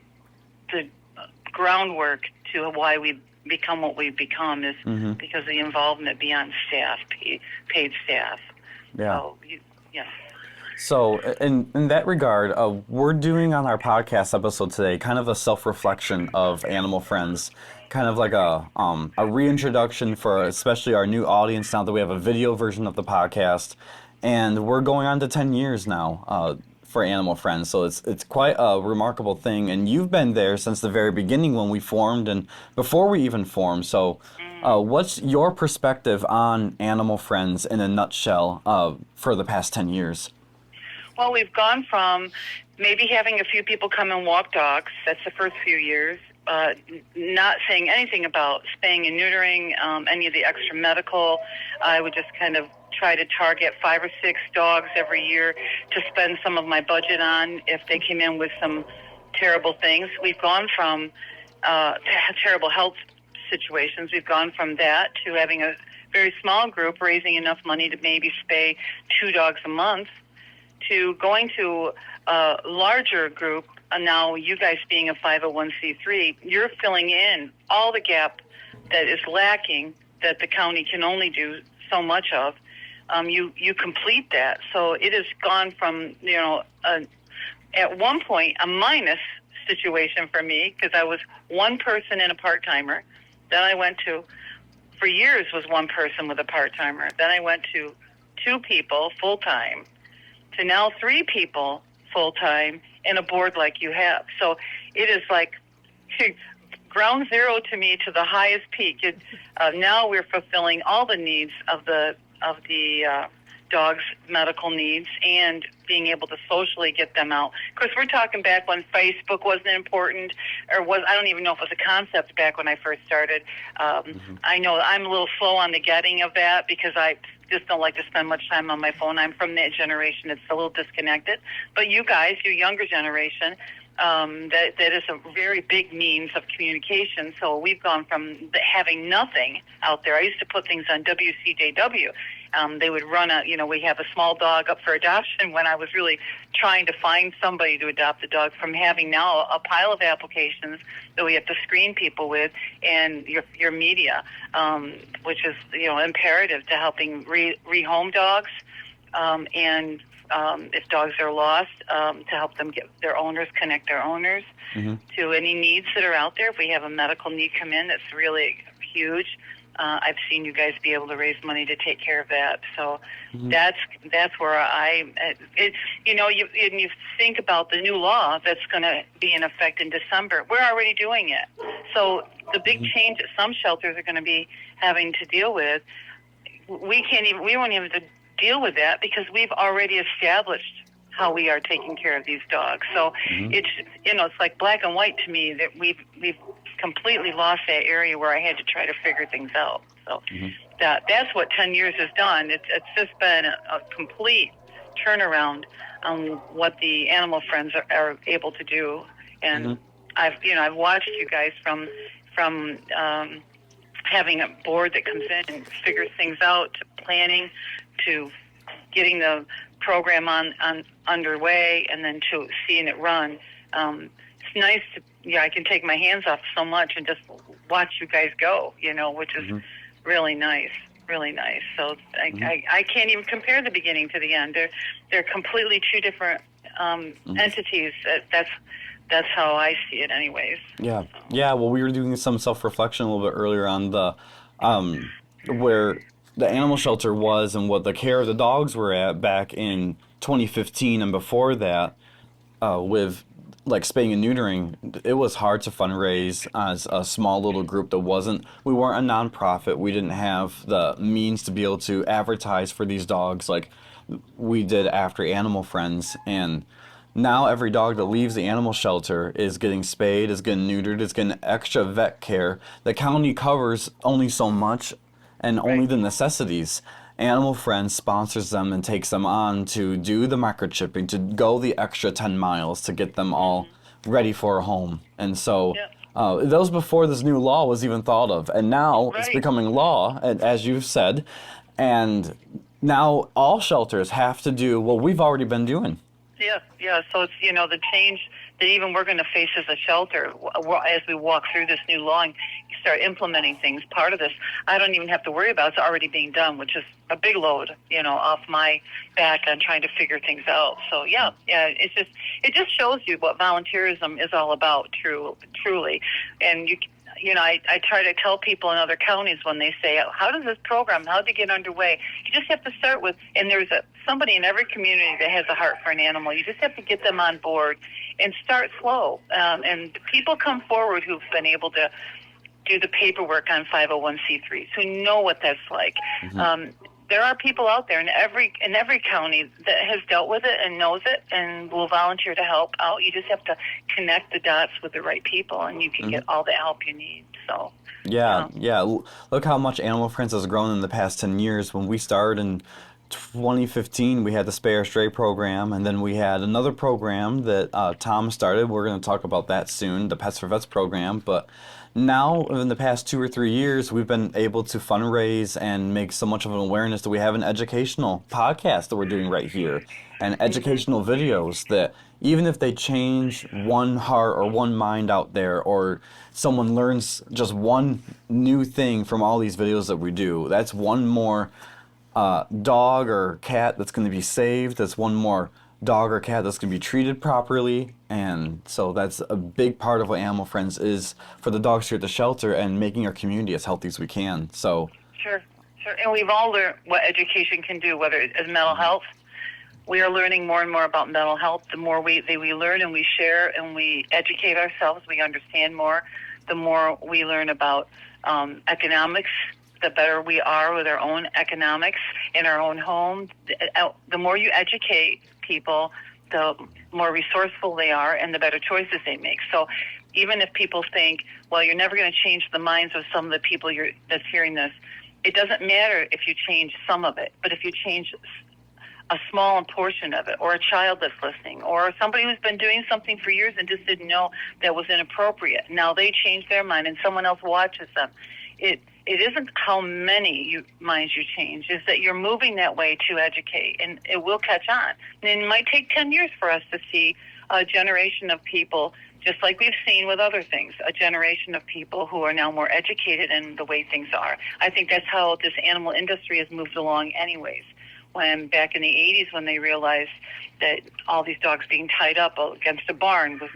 Speaker 7: groundwork to why we become what we've become is because of the involvement beyond staff, paid staff.
Speaker 1: Yeah.
Speaker 7: So, yeah.
Speaker 1: So in that regard, we're doing on our podcast episode today kind of a self-reflection of Animal Friends, kind of like a reintroduction for especially our new audience now that we have a video version of the podcast, and we're going on to 10 years now for Animal Friends. So it's quite a remarkable thing, and you've been there since the very beginning when we formed and before we even formed. So what's your perspective on Animal Friends in a nutshell for the past 10 years?
Speaker 7: Well, we've gone from maybe having a few people come and walk dogs. That's the first few years. Not saying anything about spaying and neutering, any of the extra medical. I would just kind of try to target 5 or 6 dogs every year to spend some of my budget on if they came in with some terrible things. We've gone from terrible health situations. We've gone from that to having a very small group raising enough money to maybe spay 2 dogs a month, to going to a larger group. Now, you guys being a 501c3, you're filling in all the gap that is lacking that the county can only do so much of. You complete that. So it has gone from, at one point, a minus situation for me, because I was one person and a part-timer. Then I went to, for years, was one person with a part-timer. Then I went to 2 people full-time, to now 3 people full-time, and a board like you have. So it is like ground zero to me to the highest peak. Now we're fulfilling all the needs of the dogs' medical needs and being able to socially get them out. Of course, we're talking back when Facebook wasn't important, or I don't even know if it was a concept back when I first started. I know I'm a little slow on the getting of that because I just don't like to spend much time on my phone. I'm from that generation that's a little disconnected. But you guys, your younger generation, that is a very big means of communication. So we've gone from having nothing out there. I used to put things on WCJW. They would run we have a small dog up for adoption when I was really trying to find somebody to adopt a dog, from having now a pile of applications that we have to screen people with, and your media, which is, imperative to helping rehome dogs, and if dogs are lost, to help them get their owners, connect their owners to any needs that are out there. If we have a medical need come in that's really huge, I've seen you guys be able to raise money to take care of that. So that's where you think about the new law that's going to be in effect in December. We're already doing it. So the big change that some shelters are going to be having to deal with, we won't even have to deal with that because we've already established how we are taking care of these dogs. So it's like black and white to me that we've completely lost that area where I had to try to figure things out. So that's what 10 years has done. It's just been a complete turnaround on what the animal friends are able to do. And I've watched you guys from having a board that comes in and figures things out, to planning, to getting the program on underway, and then to seeing it run. It's nice to, I can take my hands off so much and just watch you guys go, which is really nice, really nice. So I can't even compare the beginning to the end. They're completely 2 different entities. That's how I see it anyways.
Speaker 1: Yeah. So. Yeah, well, we were doing some self-reflection a little bit earlier on the where the animal shelter was and what the care of the dogs were at back in 2015 and before that, with like spaying and neutering. It was hard to fundraise as a small little group we weren't a nonprofit. We didn't have the means to be able to advertise for these dogs like we did after Animal Friends. And now every dog that leaves the animal shelter is getting spayed, is getting neutered, is getting extra vet care. The county covers only so much and only the necessities. Animal Friends sponsors them and takes them on to do the microchipping, to go the extra 10 miles to get them all ready for a home. And so that was before this new law was even thought of. And now it's becoming law, as you've said. And now all shelters have to do what we've already been doing.
Speaker 7: Yeah. So it's, the change that even we're going to face as a shelter as we walk through this new law and start implementing things. Part of this, I don't even have to worry about. It's already being done, which is a big load, off my back on trying to figure things out. So it just shows you what volunteerism is all about, truly. And I try to tell people in other counties when they say, how does this program, how did it get underway? You just have to start with, and there's somebody in every community that has a heart for an animal. You just have to get them on board and start slow. And people come forward who've been able to do the paperwork on 501c3s, who know what that's like. There are people out there in every county that has dealt with it and knows it and will volunteer to help out. You just have to connect the dots with the right people, and you can get all the help you need. So
Speaker 1: yeah. Look how much Animal Friends has grown in the past 10 years. When we started in 2015, we had the Spay Our Stray Program, and then we had another program that Tom started. We're going to talk about that soon, the Pets for Vets program. But now, in the past 2 or 3 years, we've been able to fundraise and make so much of an awareness that we have an educational podcast that we're doing right here, and educational videos that even if they change one heart or one mind out there, or someone learns just one new thing from all these videos that we do, that's one more dog or cat that's going to be saved. That's one more dog or cat that's going to be treated properly. And so that's a big part of what Animal Friends is for the dogs here at the shelter, and making our community as healthy as we can. So
Speaker 7: Sure. And we've all learned what education can do, whether it's mental health. We are learning more and more about mental health. The more we learn and we share and we educate ourselves, we understand more. The more we learn about economics, the better we are with our own economics in our own home. The more you educate people, the more resourceful they are and the better choices they make. So even if people think, well, you're never going to change the minds of some of the people that's hearing this, it doesn't matter if you change some of it, but if you change a small portion of it, or a child that's listening, or somebody who's been doing something for years and just didn't know that was inappropriate. Now they change their mind and someone else watches them. It isn't how many minds you change, is that you're moving that way to educate, and it will catch on. And it might take 10 years for us to see a generation of people, just like we've seen with other things, a generation of people who are now more educated in the way things are. I think that's how this animal industry has moved along anyways. When back in the 80s, when they realized that all these dogs being tied up against a barn was,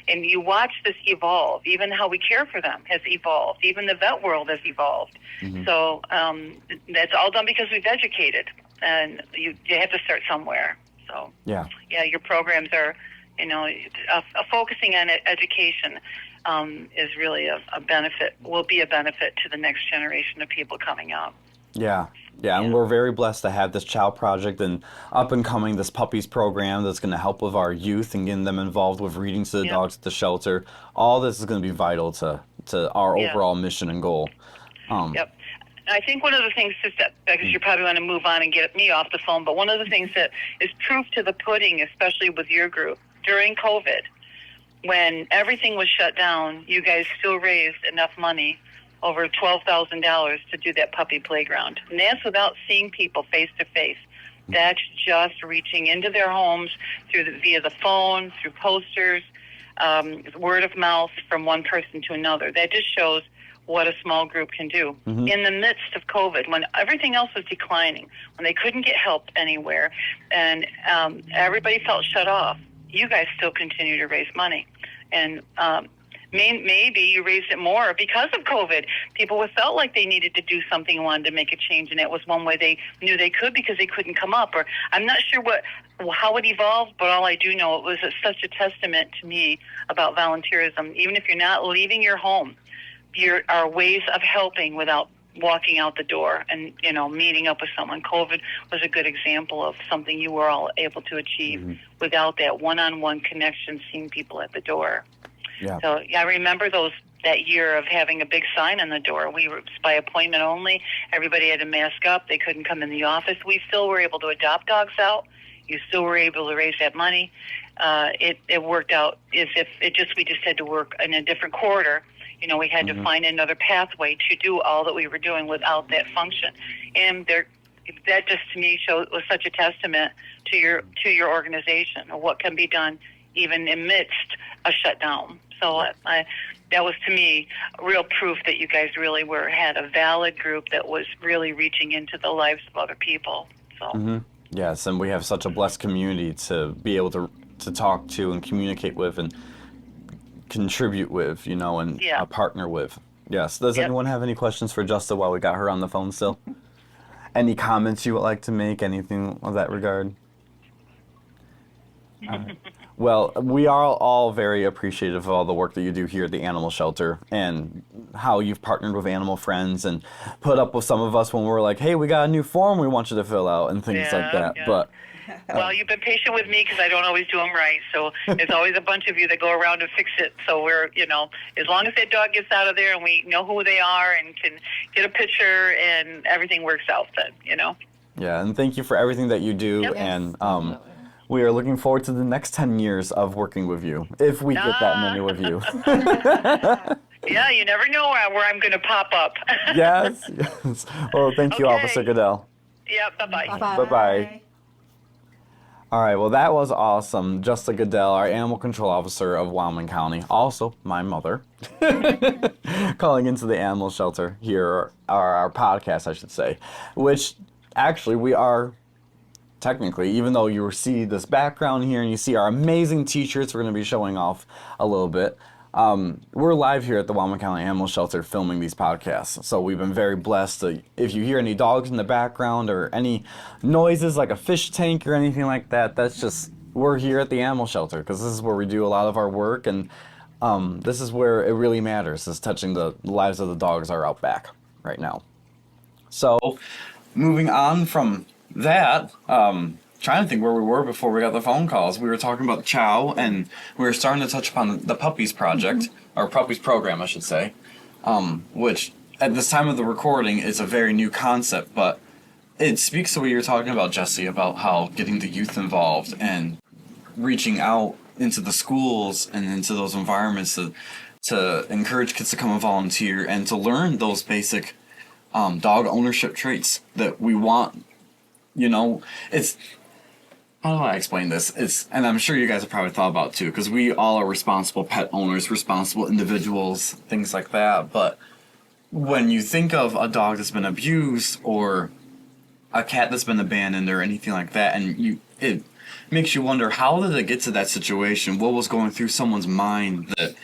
Speaker 7: and you watch this evolve. Even how we care for them has evolved. Even the vet world has evolved. Mm-hmm. So that's all done because we've educated, and you have to start somewhere. So yeah, your programs are, focusing on education is really a benefit. Will be a benefit to the next generation of people coming up.
Speaker 1: Yeah, and we're very blessed to have this CHOW Project and up and coming this PUPPIES Program that's going to help with our youth and getting them involved with reading to the dogs at the shelter. All this is going to be vital to our overall mission and goal.
Speaker 7: I think one of the things, because you probably want to move on and get me off the phone, but one of the things that is proof to the pudding, especially with your group, during COVID, when everything was shut down, you guys still raised enough money, over $12,000, to do that puppy playground. And that's without seeing people face to face. That's just reaching into their homes via the phone, through posters, word of mouth from one person to another. That just shows what a small group can do. Mm-hmm. In the midst of COVID, when everything else was declining, when they couldn't get help anywhere, and everybody felt shut off, you guys still continue to raise money. And maybe you raised it more because of COVID. People felt like they needed to do something and wanted to make a change, and that was one way they knew they could because they couldn't come up. Or I'm not sure how it evolved, but all I do know, it was such a testament to me about volunteerism. Even if you're not leaving your home, there are ways of helping without walking out the door and, meeting up with someone. COVID was a good example of something you were all able to achieve without that one-on-one connection, seeing people at the door. Yeah. So I remember that year of having a big sign on the door. We were by appointment only. Everybody had to mask up. They couldn't come in the office. We still were able to adopt dogs out. You still were able to raise that money. It worked out as if we just had to work in a different corridor. We had to find another pathway to do all that we were doing without that function. And that just to me was such a testament to your organization of what can be done even amidst a shutdown. So that was, to me, real proof that you guys really had a valid group that was really reaching into the lives of other people. So
Speaker 1: Yes, and we have such a blessed community to be able to talk to and communicate with and contribute with, and partner with. Yes. Does anyone have any questions for Justa while we got her on the phone still? Any comments you would like to make? Anything of that regard? Well, we are all very appreciative of all the work that you do here at the Animal Shelter and how you've partnered with Animal Friends and put up with some of us when we're like, hey, we got a new form we want you to fill out and things like that. Yeah. But
Speaker 7: well, you've been patient with me because I don't always do them right. So there's always a bunch of you that go around and fix it. So we're, as long as that dog gets out of there and we know who they are and can get a picture and everything works out then,
Speaker 1: Yeah, and thank you for everything that you do.
Speaker 7: Yep.
Speaker 1: And we are looking forward to the next 10 years of working with you, if we get that many with you.
Speaker 7: Yeah, you never know where I'm going to pop up.
Speaker 1: Yes, yes. Well, thank you,
Speaker 7: Okay.
Speaker 1: Officer Goodell.
Speaker 7: Yeah, bye-bye.
Speaker 1: Bye-bye. All right, well, that was awesome. Justa Goodell, our animal control officer of Wyoming County, also my mother, calling into the animal shelter here, or our podcast, I should say, which actually we are technically, even though you see this background here and you see our amazing t-shirts we're going to be showing off a little bit, we're live here at the Wyoming County Animal Shelter filming these podcasts. So we've been very blessed to, if you hear any dogs in the background or any noises like a fish tank or anything like that, that's just, we're here at the animal shelter because this is where we do a lot of our work, and this is where it really matters, is touching the lives of the dogs are out back right now. So moving on from that, trying to think where we were before we got the phone calls. We were talking about CHOW, and we were starting to touch upon the PUPPIES Project, or PUPPIES Program, I should say, which at this time of the recording is a very new concept, but it speaks to what you were talking about, Jesse, about how getting the youth involved and reaching out into the schools and into those environments to encourage kids to come and volunteer and to learn those basic dog ownership traits that we want. You know, it's, how do I explain this? It's, and I'm sure you guys have probably thought about it too, because we all are responsible pet owners, responsible individuals, things like that. But when you think of a dog that's been abused or a cat that's been abandoned or anything like that, and it makes you wonder, how did it get to that situation? What was going through someone's mind that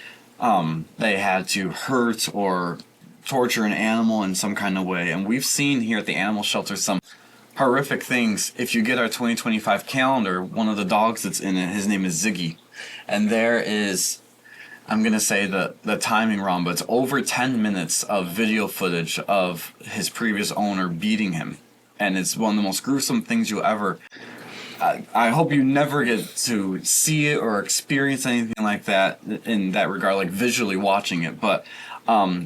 Speaker 1: they had to hurt or torture an animal in some kind of way? And we've seen here at the animal shelter some horrific things. If you get our 2025 calendar, one of the dogs that's in it, his name is Ziggy, and there is, I'm gonna say the timing wrong, but it's over 10 minutes of video footage of his previous owner beating him, and it's one of the most gruesome things you'll ever. I hope you never get to see it or experience anything like that in that regard, like visually watching it, but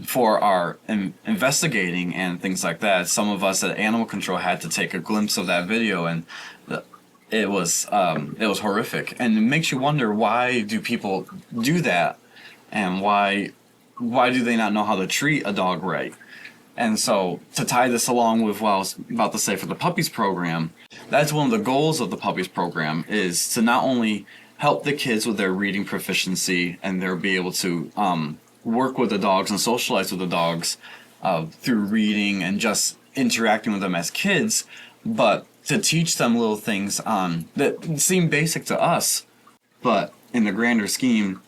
Speaker 1: for our investigating and things like that, some of us at Animal Control had to take a glimpse of that video, and it was horrific, and it makes you wonder, why do people do that, and why do they not know how to treat a dog right? And so to tie this along with what I was about to say for the PUPPIES Program, that's one of the goals of the PUPPIES Program, is to not only help the kids with their reading proficiency and they'll be able to work with the dogs and socialize with the dogs through reading and just interacting with them as kids, but to teach them little things that seem basic to us, but in the grander scheme,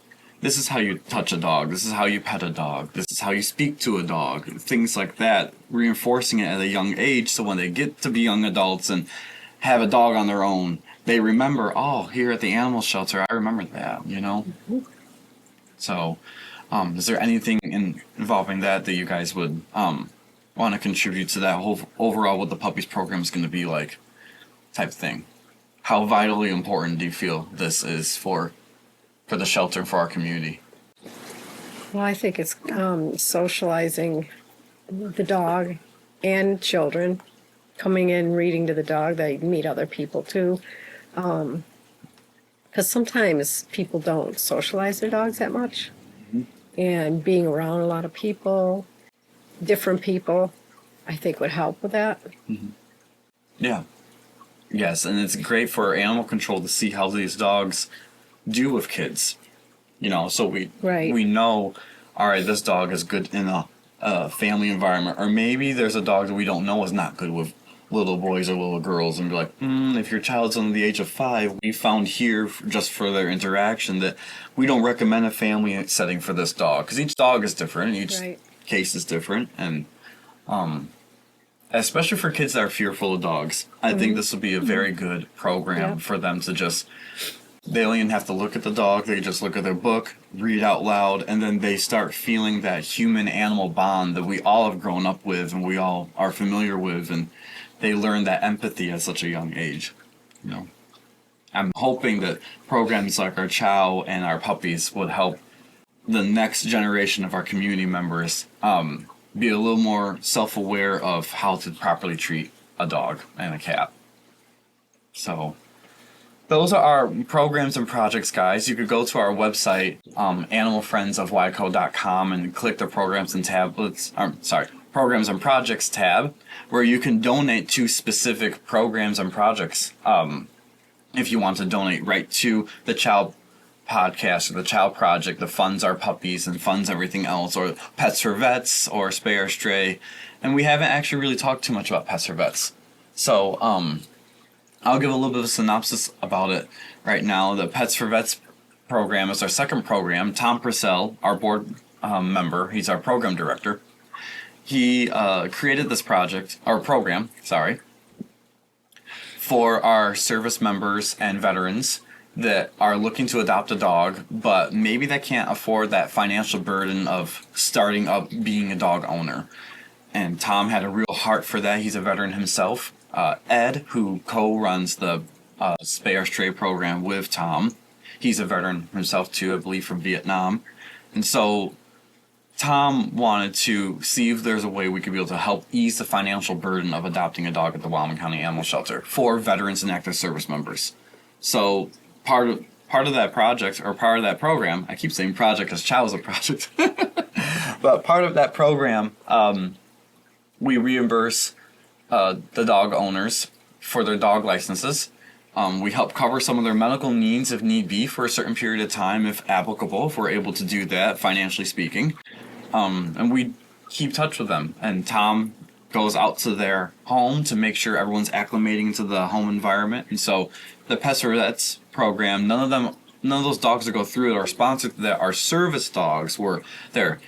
Speaker 1: this is how you touch a dog, this is how you pet a dog, this is how you speak to a dog, things like that, reinforcing it at a young age, so when they get to be young adults and have a dog on their own, they remember, oh, here at the animal shelter, I remember that, you know? So, is there anything involving that you guys would want to contribute to that whole overall what the PUPPIES Program is going to be like type thing? How vitally important do you feel this is for the shelter and for our community?
Speaker 3: Well, I think it's socializing the dog and children, coming in, reading to the dog. They meet other people too. Because sometimes people don't socialize their dogs that much. And being around a lot of people, different people, I think would help with that.
Speaker 1: Mm-hmm. Yeah. Yes, and it's great for animal control to see how these dogs do with kids. You know, so we know, all right, this dog is good in a family environment, or maybe there's a dog that we don't know is not good with little boys or little girls, and be like, if your child's under the age of 5, we found here just for their interaction that we don't recommend a family setting for this dog, because each dog is different, each case is different, and especially for kids that are fearful of dogs, I think this would be a very good program for them to just, they don't even have to look at the dog, they just look at their book, read out loud, and then they start feeling that human-animal bond that we all have grown up with and we all are familiar with, and they learn that empathy at such a young age. You know, I'm hoping that programs like our CHOW and our PUPPIES would help the next generation of our community members be a little more self-aware of how to properly treat a dog and a cat. So those are our programs and projects, guys. You could go to our website, animalfriendsofwyco.com, and click the programs and programs and projects tab, where you can donate to specific programs and projects. If you want to donate right to the CHOW podcast or the CHOW Project, the funds are puppies and funds everything else, or Pets for Vets or Spay Our Stray. And we haven't actually really talked too much about Pets for Vets. So I'll give a little bit of a synopsis about it right now. The Pets for Vets program is our second program. Tom Purcell, our board member, he's our program director. He created this program, for our service members and veterans that are looking to adopt a dog, but maybe they can't afford that financial burden of starting up being a dog owner. And Tom had a real heart for that. He's a veteran himself. Ed, who co-runs the Spay Our Stray program with Tom, he's a veteran himself too, I believe, from Vietnam. And so Tom wanted to see if there's a way we could be able to help ease the financial burden of adopting a dog at the Wyoming County Animal Shelter for veterans and active service members. So part of that project, or part of that program, I keep saying project because CHOW is a project, but part of that program, we reimburse the dog owners for their dog licenses. We help cover some of their medical needs if need be for a certain period of time, if applicable, if we're able to do that, financially speaking. And we keep touch with them. And Tom goes out to their home to make sure everyone's acclimating to the home environment. And so the Pets for Vets program, none of those dogs that go through it are sponsored, that are service dogs, where they're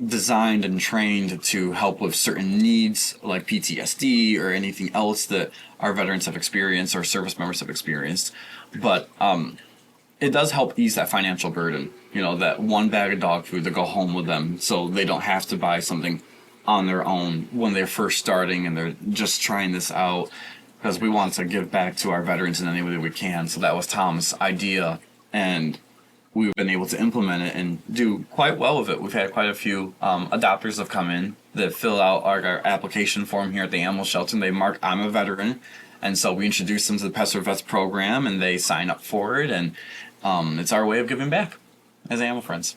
Speaker 1: designed and trained to help with certain needs like PTSD or anything else that our veterans have experienced or service members have experienced. But it does help ease that financial burden, that one bag of dog food to go home with them, so they don't have to buy something on their own when they're first starting and they're just trying this out, because we want to give back to our veterans in any way that we can. So that was Tom's idea, and we've been able to implement it and do quite well with it. We've had quite a few adopters have come in that fill out our application form here at the animal shelter, and they mark, I'm a veteran. And so we introduce them to the Pets for Vets program, and they sign up for it, and it's our way of giving back as animal friends.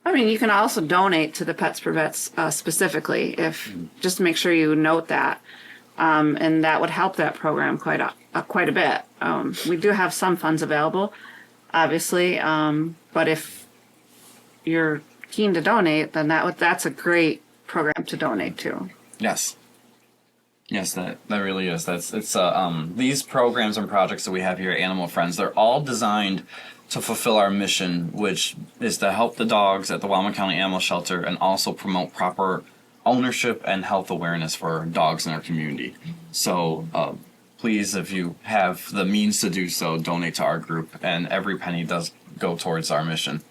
Speaker 2: I mean, you can also donate to the Pets for Vets specifically, if just make sure you note that, and that would help that program quite a bit. We do have some funds available, obviously, but if you're keen to donate, then that's a great program to donate to.
Speaker 1: Yes, that really is. These programs and projects that we have here at Animal Friends, they're all designed to fulfill our mission, which is to help the dogs at the Wyoming County Animal Shelter and also promote proper ownership and health awareness for dogs in our community. So please, if you have the means to do so, donate to our group, and every penny does go towards our mission.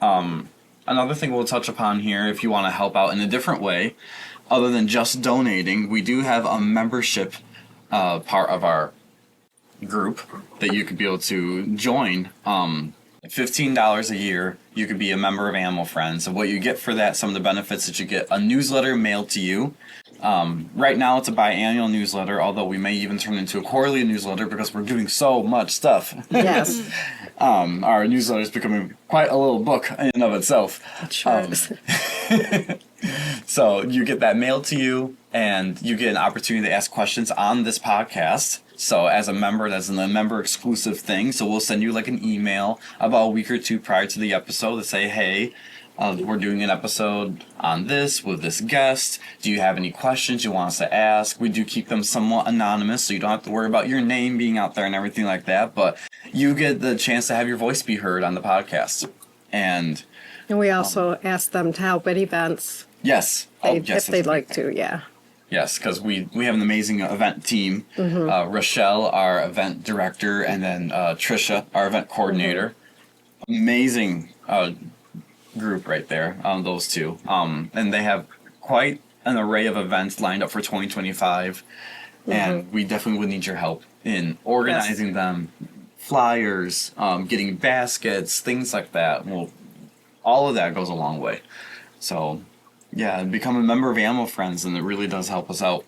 Speaker 1: Another thing we'll touch upon here, if you want to help out in a different way, other than just donating, we do have a membership part of our group that you could be able to join. $15 a year, you could be a member of Animal Friends. And what you get for that, some of the benefits that you get, a newsletter mailed to you. Right now it's a biannual newsletter, although we may even turn it into a quarterly newsletter because we're doing so much stuff.
Speaker 3: Yes.
Speaker 1: Our newsletter is becoming quite a little book in and of itself.
Speaker 3: It sure is.
Speaker 1: So you get that mailed to you, and you get an opportunity to ask questions on this podcast. So as a member, that's a member exclusive thing. So we'll send you like an email about a week or two prior to the episode to say, hey, we're doing an episode on this with this guest. Do you have any questions you want us to ask? We do keep them somewhat anonymous, so you don't have to worry about your name being out there and everything like that. But you get the chance to have your voice be heard on the podcast. And
Speaker 3: we also ask them to help at events.
Speaker 1: Yes.
Speaker 3: If they'd like to, yeah.
Speaker 1: Yes, because we have an amazing event team. Mm-hmm. Rochelle, our event director, and then Trisha, our event coordinator. Mm-hmm. Amazing group right there, those two. And they have quite an array of events lined up for 2025. Mm-hmm. And we definitely would need your help in organizing them, flyers, getting baskets, things like that. Well, all of that goes a long way. So, yeah, become a member of Animal Friends, and it really does help us out.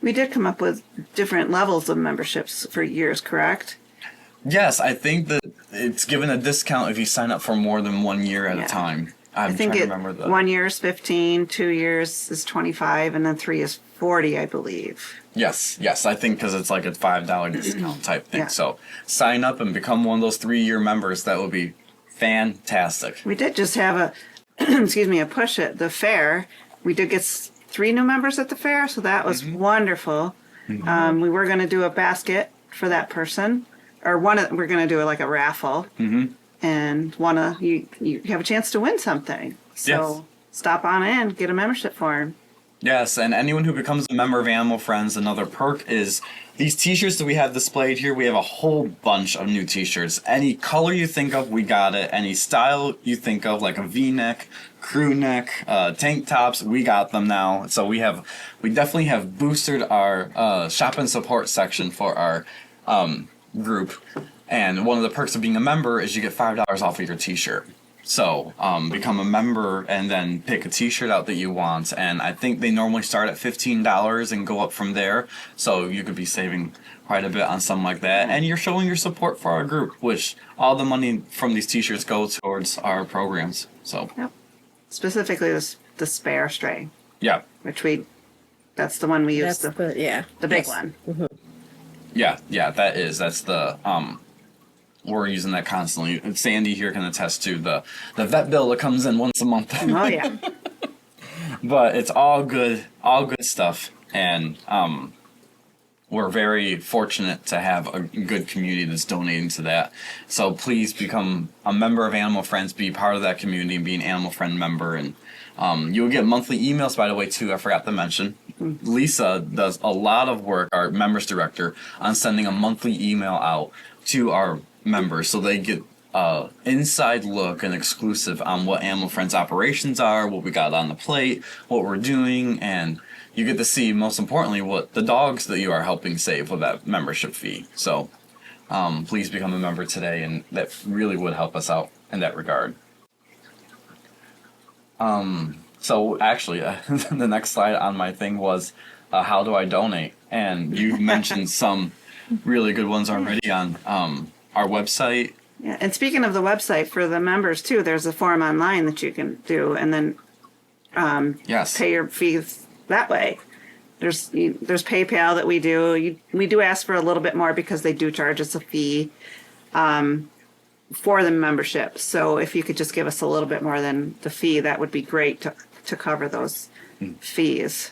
Speaker 2: We did come up with different levels of memberships for years, correct?
Speaker 1: Yes, I think that it's given a discount if you sign up for more than 1 year at
Speaker 2: Yeah.
Speaker 1: a time.
Speaker 2: I
Speaker 1: I'm
Speaker 2: think
Speaker 1: trying to remember
Speaker 2: 1 year is 15, 2 years is 25, and then 3 is 40, I believe.
Speaker 1: Yes, I think because it's like a $5 discount type thing.
Speaker 2: Yeah.
Speaker 1: So sign up and become one of those 3-year members. That would be fantastic.
Speaker 2: We did just have a, excuse me, a push at the fair. We did get 3 new members at the fair, so that was wonderful. We were going to do a basket for that person, or we're going to do like a raffle, and you have a chance to win something. So
Speaker 1: Yes.
Speaker 2: stop on in, get a membership form.
Speaker 1: Yes, and anyone who becomes a member of Animal Friends, another perk is these t-shirts that we have displayed here. We have a whole bunch of new t-shirts. Any color you think of, we got it. Any style you think of, like a v-neck, crew neck, tank tops, we got them now. So we definitely have boosted our shop and support section for our group. And one of the perks of being a member is you get $5 off of your t-shirt. So, become a member and then pick a t-shirt out that you want. And I think they normally start at $15 and go up from there. So you could be saving quite a bit on something like that. And you're showing your support for our group, which all the money from these t-shirts go towards our programs. So,
Speaker 2: Yep. Specifically the Spay Our Stray,
Speaker 1: yeah.
Speaker 2: which that's the one we use,
Speaker 3: That's
Speaker 2: the big
Speaker 3: Yes.
Speaker 2: one.
Speaker 1: That's the, we're using that constantly. And Sandy here can attest to the vet bill that comes in once a month.
Speaker 2: Oh, yeah.
Speaker 1: But it's all good stuff. And we're very fortunate to have a good community that's donating to that. So please become a member of Animal Friends, be part of that community, and be an Animal Friend member. And you'll get monthly emails, by the way, too. I forgot to mention. Lisa does a lot of work, our members director, on sending a monthly email out to our members so they get inside look and exclusive on what Animal Friends operations are, what we got on the plate, what we're doing, and you get to see, most importantly, what the dogs that you are helping save with that membership fee. So please become a member today, and that really would help us out in that regard. So actually, the next slide on my thing was how do I donate? And you've mentioned some really good ones already on our website.
Speaker 2: Yeah, and speaking of the website, for the members too, there's a form online that you can do, and then
Speaker 1: Yes.
Speaker 2: pay your fees that way. There's PayPal that we do. We do ask for a little bit more because they do charge us a fee for the membership. So if you could just give us a little bit more than the fee, that would be great to cover those fees.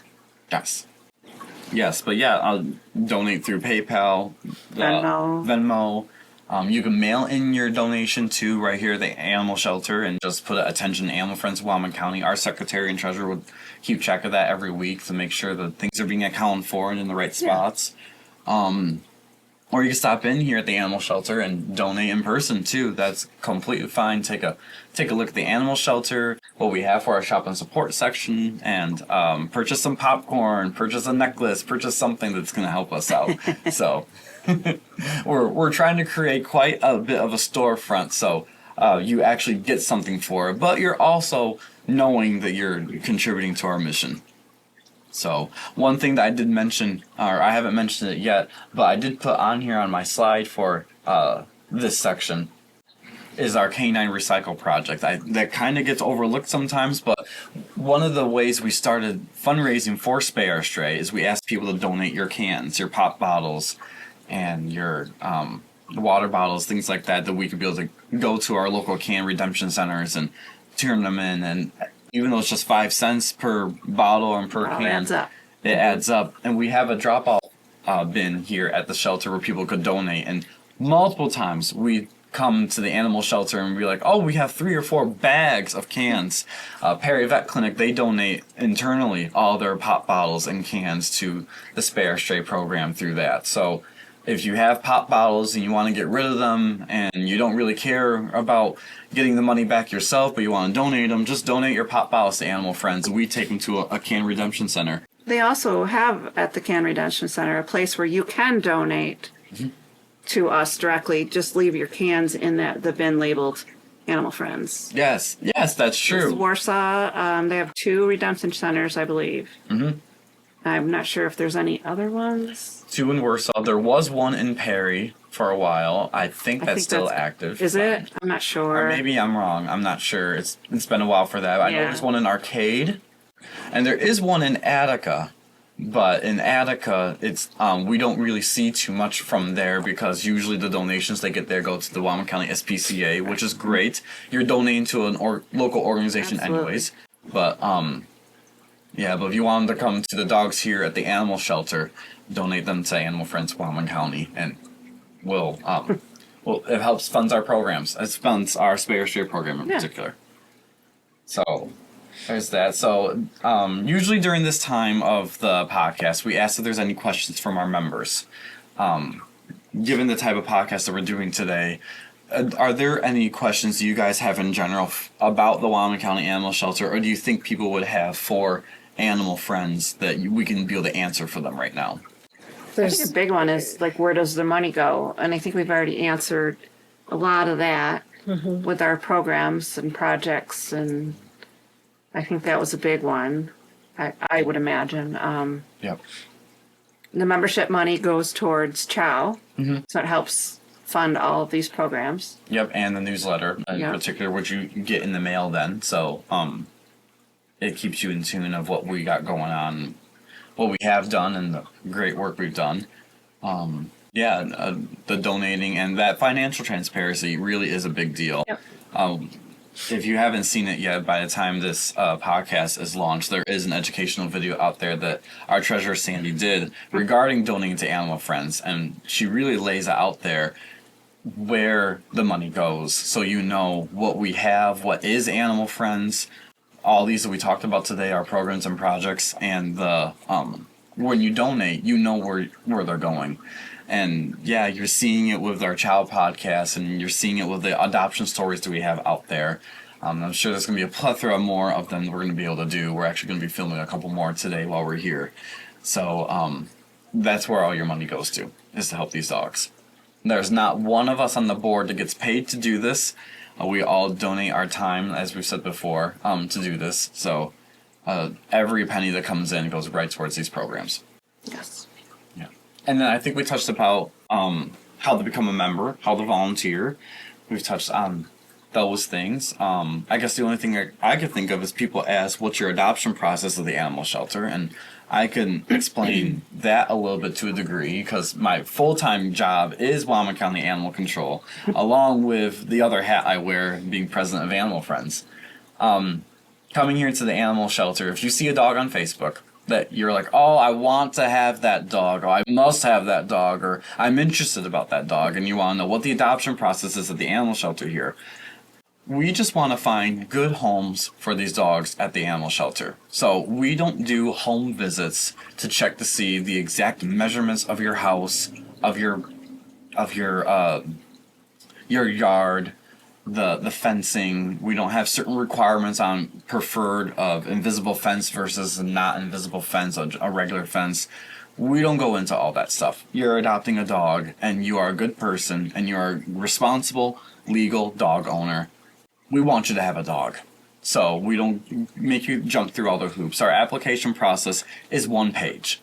Speaker 1: Yes, but yeah, I'll donate through PayPal,
Speaker 2: Venmo.
Speaker 1: You can mail in your donation to right here, the Animal Shelter, and just put attention Animal Friends of Wyoming County. Our secretary and treasurer would keep track of that every week to make sure that things are being accounted for and in the right spots. Or you can stop in here at the Animal Shelter and donate in person too. That's completely fine. Take a look at the Animal Shelter, what we have for our shop and support section, and purchase some popcorn, purchase a necklace, purchase something that's going to help us out. So we're trying to create quite a bit of a storefront, so you actually get something for it, but you're also knowing that you're contributing to our mission. So one thing that I did mention, or I haven't mentioned it yet, but I did put on here on my slide for this section, is our Canine Recycle Project. That kind of gets overlooked sometimes, but one of the ways we started fundraising for Spay Our Stray is we asked people to donate your cans, your pop bottles, and your water bottles, things like that we could be able to go to our local can redemption centers and turn them in. And even though it's just 5 cents per bottle and per can, it adds up. And we have a drop-off bin here at the shelter where people could donate. And multiple times we come to the animal shelter and be like, oh, we have 3 or 4 bags of cans. Perry Vet Clinic, they donate internally all their pop bottles and cans to the Spay Our Stray program through that. So if you have pop bottles and you want to get rid of them and you don't really care about getting the money back yourself, but you want to donate them, just donate your pop bottles to Animal Friends. We take them to a can redemption center.
Speaker 2: They also have at the Can Redemption Center a place where you can donate to us directly. Just leave your cans in the bin labeled Animal Friends.
Speaker 1: Yes, that's true.
Speaker 2: It's Warsaw. They have 2 redemption centers, I believe. I'm not sure if there's any other ones.
Speaker 1: 2 in Warsaw. There was one in Perry for a while. I think that's still active.
Speaker 2: Is it? I'm not sure.
Speaker 1: Or maybe I'm wrong. I'm not sure. It's been a while for that. I know there's one in Arcade, and there is one in Attica. But in Attica, it's we don't really see too much from there because usually the donations they get there go to the Wyoming County SPCA, which is great. You're donating to an local organization anyways. But yeah, but if you want them to come to the dogs here at the animal shelter, donate them to Animal Friends Wyoming County, and we'll it helps funds our programs. It funds our Spay Our Stray Program in particular. So there's that. So usually during this time of the podcast, we ask if there's any questions from our members. Given the type of podcast that we're doing today, are there any questions you guys have in general about the Wyoming County Animal Shelter, or do you think people would have for Animal Friends that we can be able to answer for them right now?
Speaker 2: I think a big one is like, where does the money go? And I think we've already answered a lot of that with our programs and projects, and I think that was a big one. I would imagine.
Speaker 1: Yep.
Speaker 2: The membership money goes towards CHOW, so it helps fund all of these programs.
Speaker 1: Yep, and the newsletter in particular, which you get in the mail then. So it keeps you in tune of what we got going on, what we have done, and the great work we've done. The donating and that financial transparency really is a big deal.
Speaker 2: Yep.
Speaker 1: If you haven't seen it yet, by the time this podcast is launched, there is an educational video out there that our treasurer Sandy did regarding donating to Animal Friends, and she really lays out there where the money goes, so you know what we have, what is Animal Friends. All these that we talked about today are programs and projects, and the when you donate, you know where they're going. And yeah, you're seeing it with our CHOW podcast, and you're seeing it with the adoption stories that we have out there. I'm sure there's going to be a plethora more of them that we're going to be able to do. We're actually going to be filming a couple more today while we're here. So that's where all your money goes to, is to help these dogs. There's not one of us on the board that gets paid to do this. We all donate our time, as we've said before, to do this. So every penny that comes in goes right towards these programs.
Speaker 2: Yes.
Speaker 1: Yeah. And then I think we touched about how to become a member, how to volunteer. We've touched on those things. I guess the only thing I could think of is people ask, what's your adoption process of the animal shelter? And I can explain that a little bit to a degree, because my full-time job is Wyoming County Animal Control, along with the other hat I wear, being president of Animal Friends. Coming here to the animal shelter, if you see a dog on Facebook that you're like, oh, I want to have that dog, or I must have that dog, or I'm interested about that dog, and you want to know what the adoption process is at the animal shelter here, we just want to find good homes for these dogs at the animal shelter. So we don't do home visits to check to see the exact measurements of your house, of your yard, the fencing. We don't have certain requirements on preferred of invisible fence versus not invisible fence, a regular fence. We don't go into all that stuff. You're adopting a dog, and you are a good person, and you are a responsible, legal dog owner. We want you to have a dog. So we don't make you jump through all the hoops. Our application process is one page.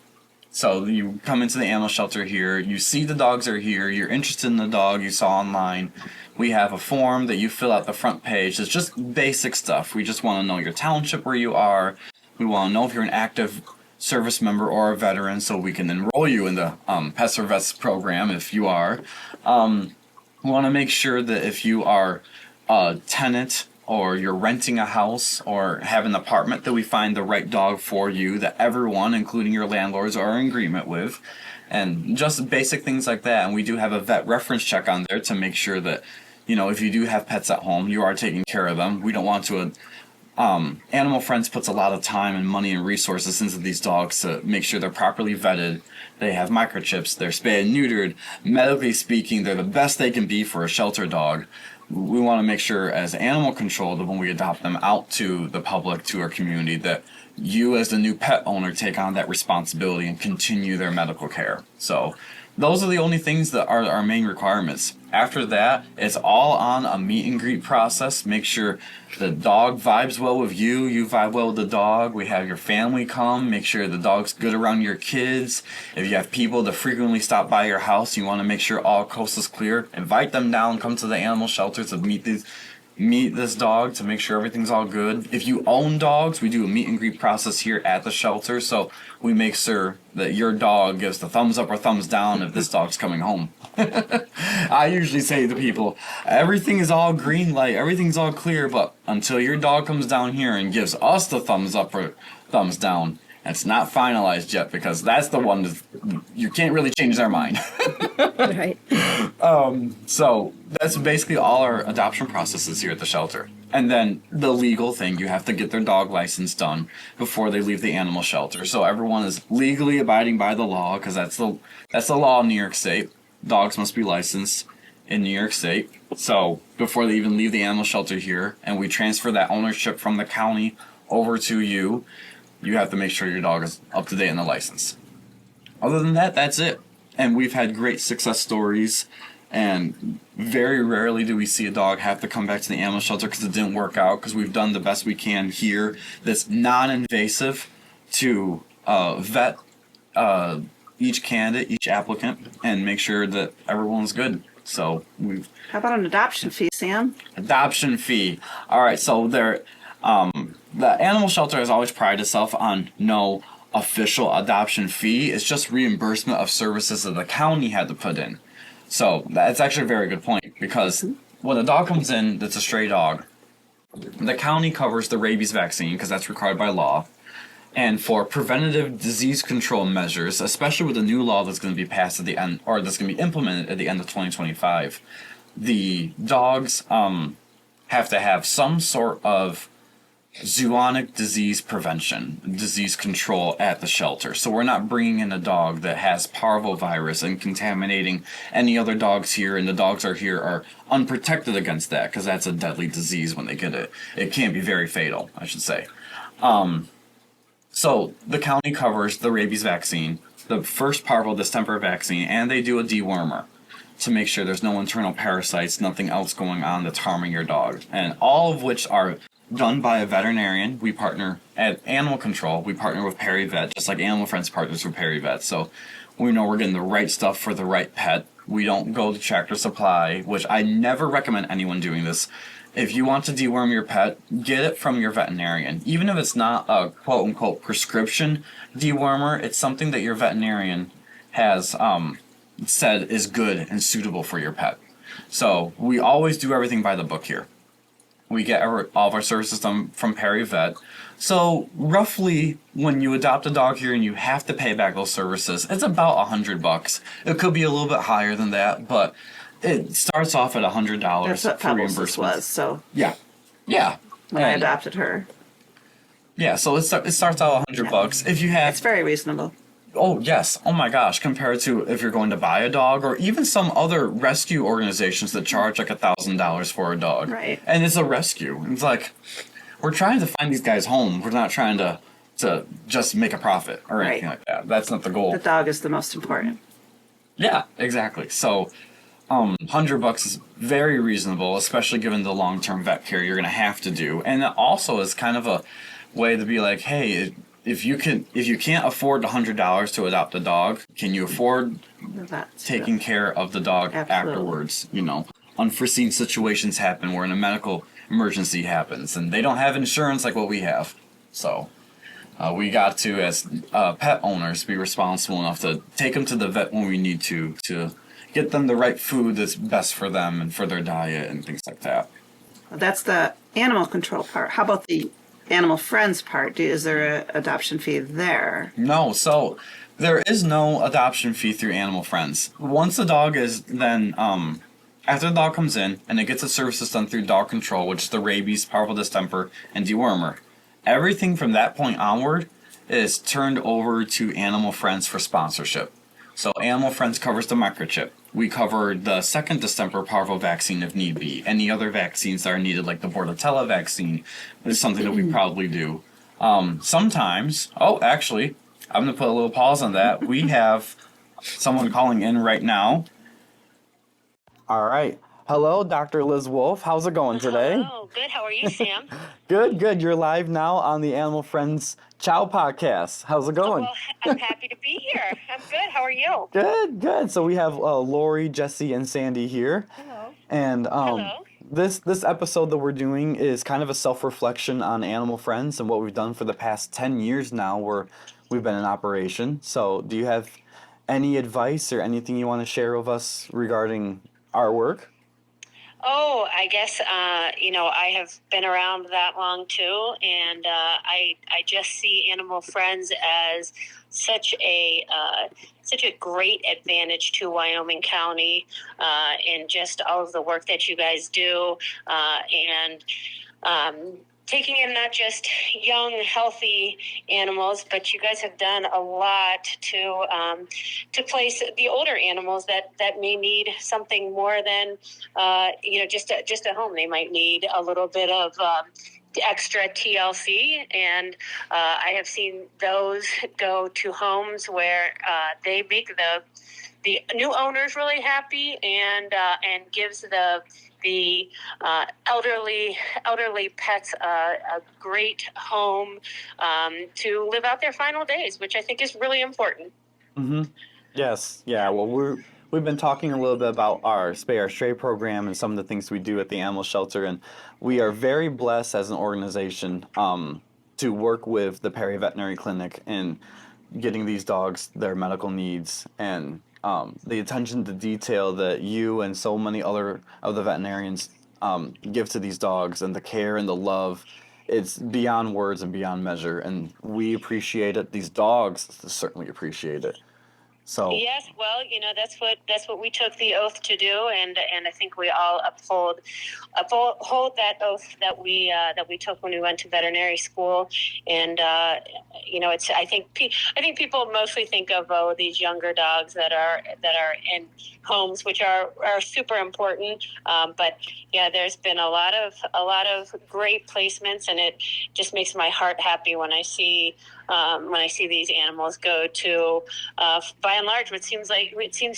Speaker 1: So you come into the animal shelter here, you see the dogs are here, you're interested in the dog you saw online. We have a form that you fill out the front page. It's just basic stuff. We just want to know your township where you are. We want to know if you're an active service member or a veteran, so we can enroll you in the Pets or Vets program if you are. We want to make sure that if you are a tenant or you're renting a house or have an apartment, that we find the right dog for you that everyone, including your landlords, are in agreement with. And just basic things like that. And we do have a vet reference check on there to make sure that, you know, if you do have pets at home, you are taking care of them. We don't want to... Animal Friends puts a lot of time and money and resources into these dogs to make sure they're properly vetted. They have microchips, they're spayed and neutered. Medically speaking, they're the best they can be for a shelter dog. We want to make sure as animal control that when we adopt them out to the public, to our community, that you as the new pet owner take on that responsibility and continue their medical care. So those are the only things that are our main requirements. After that, it's all on a meet and greet process. Make sure the dog vibes well with you, you vibe well with the dog. We have your family come, make sure the dog's good around your kids. If you have people that frequently stop by your house, you want to make sure all coast is clear. Invite them down, come to the animal shelter to meet this dog to make sure everything's all good. If you own dogs, we do a meet and greet process here at the shelter, so we make sure that your dog gives the thumbs up or thumbs down if this dog's coming home. I usually say to people, everything is all green light, everything's all clear, but until your dog comes down here and gives us the thumbs up or thumbs down, it's not finalized yet, because that's the one that you can't really change their mind.
Speaker 3: Right.
Speaker 1: So that's basically all our adoption processes here at the shelter. And then the legal thing, you have to get their dog license done before they leave the animal shelter. So everyone is legally abiding by the law, because that's the law in New York State. Dogs must be licensed in New York State. So before they even leave the animal shelter here, and we transfer that ownership from the county over to you, you have to make sure your dog is up to date on the license. Other than that, that's it. And we've had great success stories, and very rarely do we see a dog have to come back to the animal shelter because it didn't work out, because we've done the best we can here that's non-invasive to vet each candidate, each applicant, and make sure that everyone's good. So we've...
Speaker 2: How about an adoption fee, Sam?
Speaker 1: Adoption fee. All right, so the animal shelter has always prided itself on no official adoption fee. It's just reimbursement of services that the county had to put in. So that's actually a very good point, because when a dog comes in that's a stray dog, the county covers the rabies vaccine because that's required by law. And for preventative disease control measures, especially with the new law that's going to be passed at the end, or that's going to be implemented at the end of 2025, the dogs have to have some sort of zoonotic disease prevention, disease control at the shelter. So we're not bringing in a dog that has parvovirus and contaminating any other dogs here, and the dogs are unprotected against that, because that's a deadly disease when they get it. It can be very fatal, I should say. So the county covers the rabies vaccine, the first parvo distemper vaccine, and they do a dewormer to make sure there's no internal parasites, nothing else going on that's harming your dog. And all of which are done by a veterinarian. We partner at Animal Control. We partner with PeriVet, just like Animal Friends partners with PeriVet. So we know we're getting the right stuff for the right pet. We don't go to Tractor Supply, which I never recommend anyone doing this. If you want to deworm your pet, get it from your veterinarian. Even if it's not a quote-unquote prescription dewormer, it's something that your veterinarian has said is good and suitable for your pet. So we always do everything by the book here. We get all of our services done from PeriVet. So roughly, when you adopt a dog here and you have to pay back those services, it's about $100. It could be a little bit higher than that, but it starts off at $100
Speaker 2: That's what
Speaker 1: for
Speaker 2: Pebbles
Speaker 1: reimbursement.
Speaker 2: was, so
Speaker 1: Yeah.
Speaker 2: when I adopted her.
Speaker 1: Yeah, so it starts out $100. If you have...
Speaker 2: It's very reasonable.
Speaker 1: Oh, yes. Oh, my gosh. Compared to if you're going to buy a dog, or even some other rescue organizations that charge like $1,000 for a dog.
Speaker 2: Right.
Speaker 1: And it's a rescue. It's like, we're trying to find these guys home. We're not trying to just make a profit or anything like that. That's not the goal.
Speaker 2: The dog is the most important.
Speaker 1: Yeah, exactly. So, $100 is very reasonable, especially given the long-term vet care you're going to have to do. And it also is kind of a way to be like, hey, if you can't afford $100 to adopt a dog, can you afford
Speaker 2: That's
Speaker 1: taking care of the dog
Speaker 2: Absolutely.
Speaker 1: afterwards? You know, unforeseen situations happen where a medical emergency happens, and they don't have insurance like what we have. So we got to, as pet owners, be responsible enough to take them to the vet when we need to get them the right food that's best for them and for their diet and things like that.
Speaker 2: That's the animal control part. How about the animal friends part? Is there an adoption fee there?
Speaker 1: No, so there is no adoption fee through Animal Friends. Once the dog is then, after the dog comes in and it gets its services done through dog control, which is the rabies, parvo distemper, and dewormer, everything from that point onward is turned over to Animal Friends for sponsorship. So Animal Friends covers the microchip. We cover the second distemper parvo vaccine if need be. Any other vaccines that are needed, like the Bordetella vaccine, is something that we probably do. Sometimes, actually, I'm going to put a little pause on that. We have someone calling in right now. All right. Hello, Dr. Liz Wolf. How's it going today?
Speaker 8: Hello. Good. How are you, Sam?
Speaker 1: Good. You're live now on the Animal Friends CHOW podcast. How's it going?
Speaker 8: Well, I'm happy to be here. I'm good. How are you?
Speaker 1: Good. So we have Lori, Jesse, and Sandy here.
Speaker 3: Hello.
Speaker 1: And
Speaker 8: Hello.
Speaker 1: this episode that we're doing is kind of a self-reflection on Animal Friends and what we've done for the past 10 years now where we've been in operation. So do you have any advice or anything you want to share with us regarding our work?
Speaker 8: Oh, I guess, I have been around that long too, and I just see Animal Friends as such a great advantage to Wyoming County, and just all of the work that you guys do, and taking in not just young, healthy animals, but you guys have done a lot to place the older animals that may need something more than just a home. They might need a little bit of extra TLC, and I have seen those go to homes where they make the new owners really happy, and gives the elderly pets a great home to live out their final days, which I think is really important.
Speaker 1: Mm-hmm. Yes. Yeah. Well, we've been talking a little bit about our Spay Our Stray program and some of the things we do at the animal shelter, and we are very blessed as an organization to work with the Perry Veterinary Clinic in getting these dogs their medical needs and the attention to detail that you and so many other of the veterinarians give to these dogs, and the care and the love. It's beyond words and beyond measure, and we appreciate it. These dogs certainly appreciate it. So
Speaker 8: yes, well, that's what we took the oath to do, and I think we all uphold that oath that we took when we went to veterinary school, and it's I think people mostly think of these younger dogs that are in homes, which are super important, but yeah, there's been a lot of great placements, and it just makes my heart happy when I see these animals go to, by and large, what seems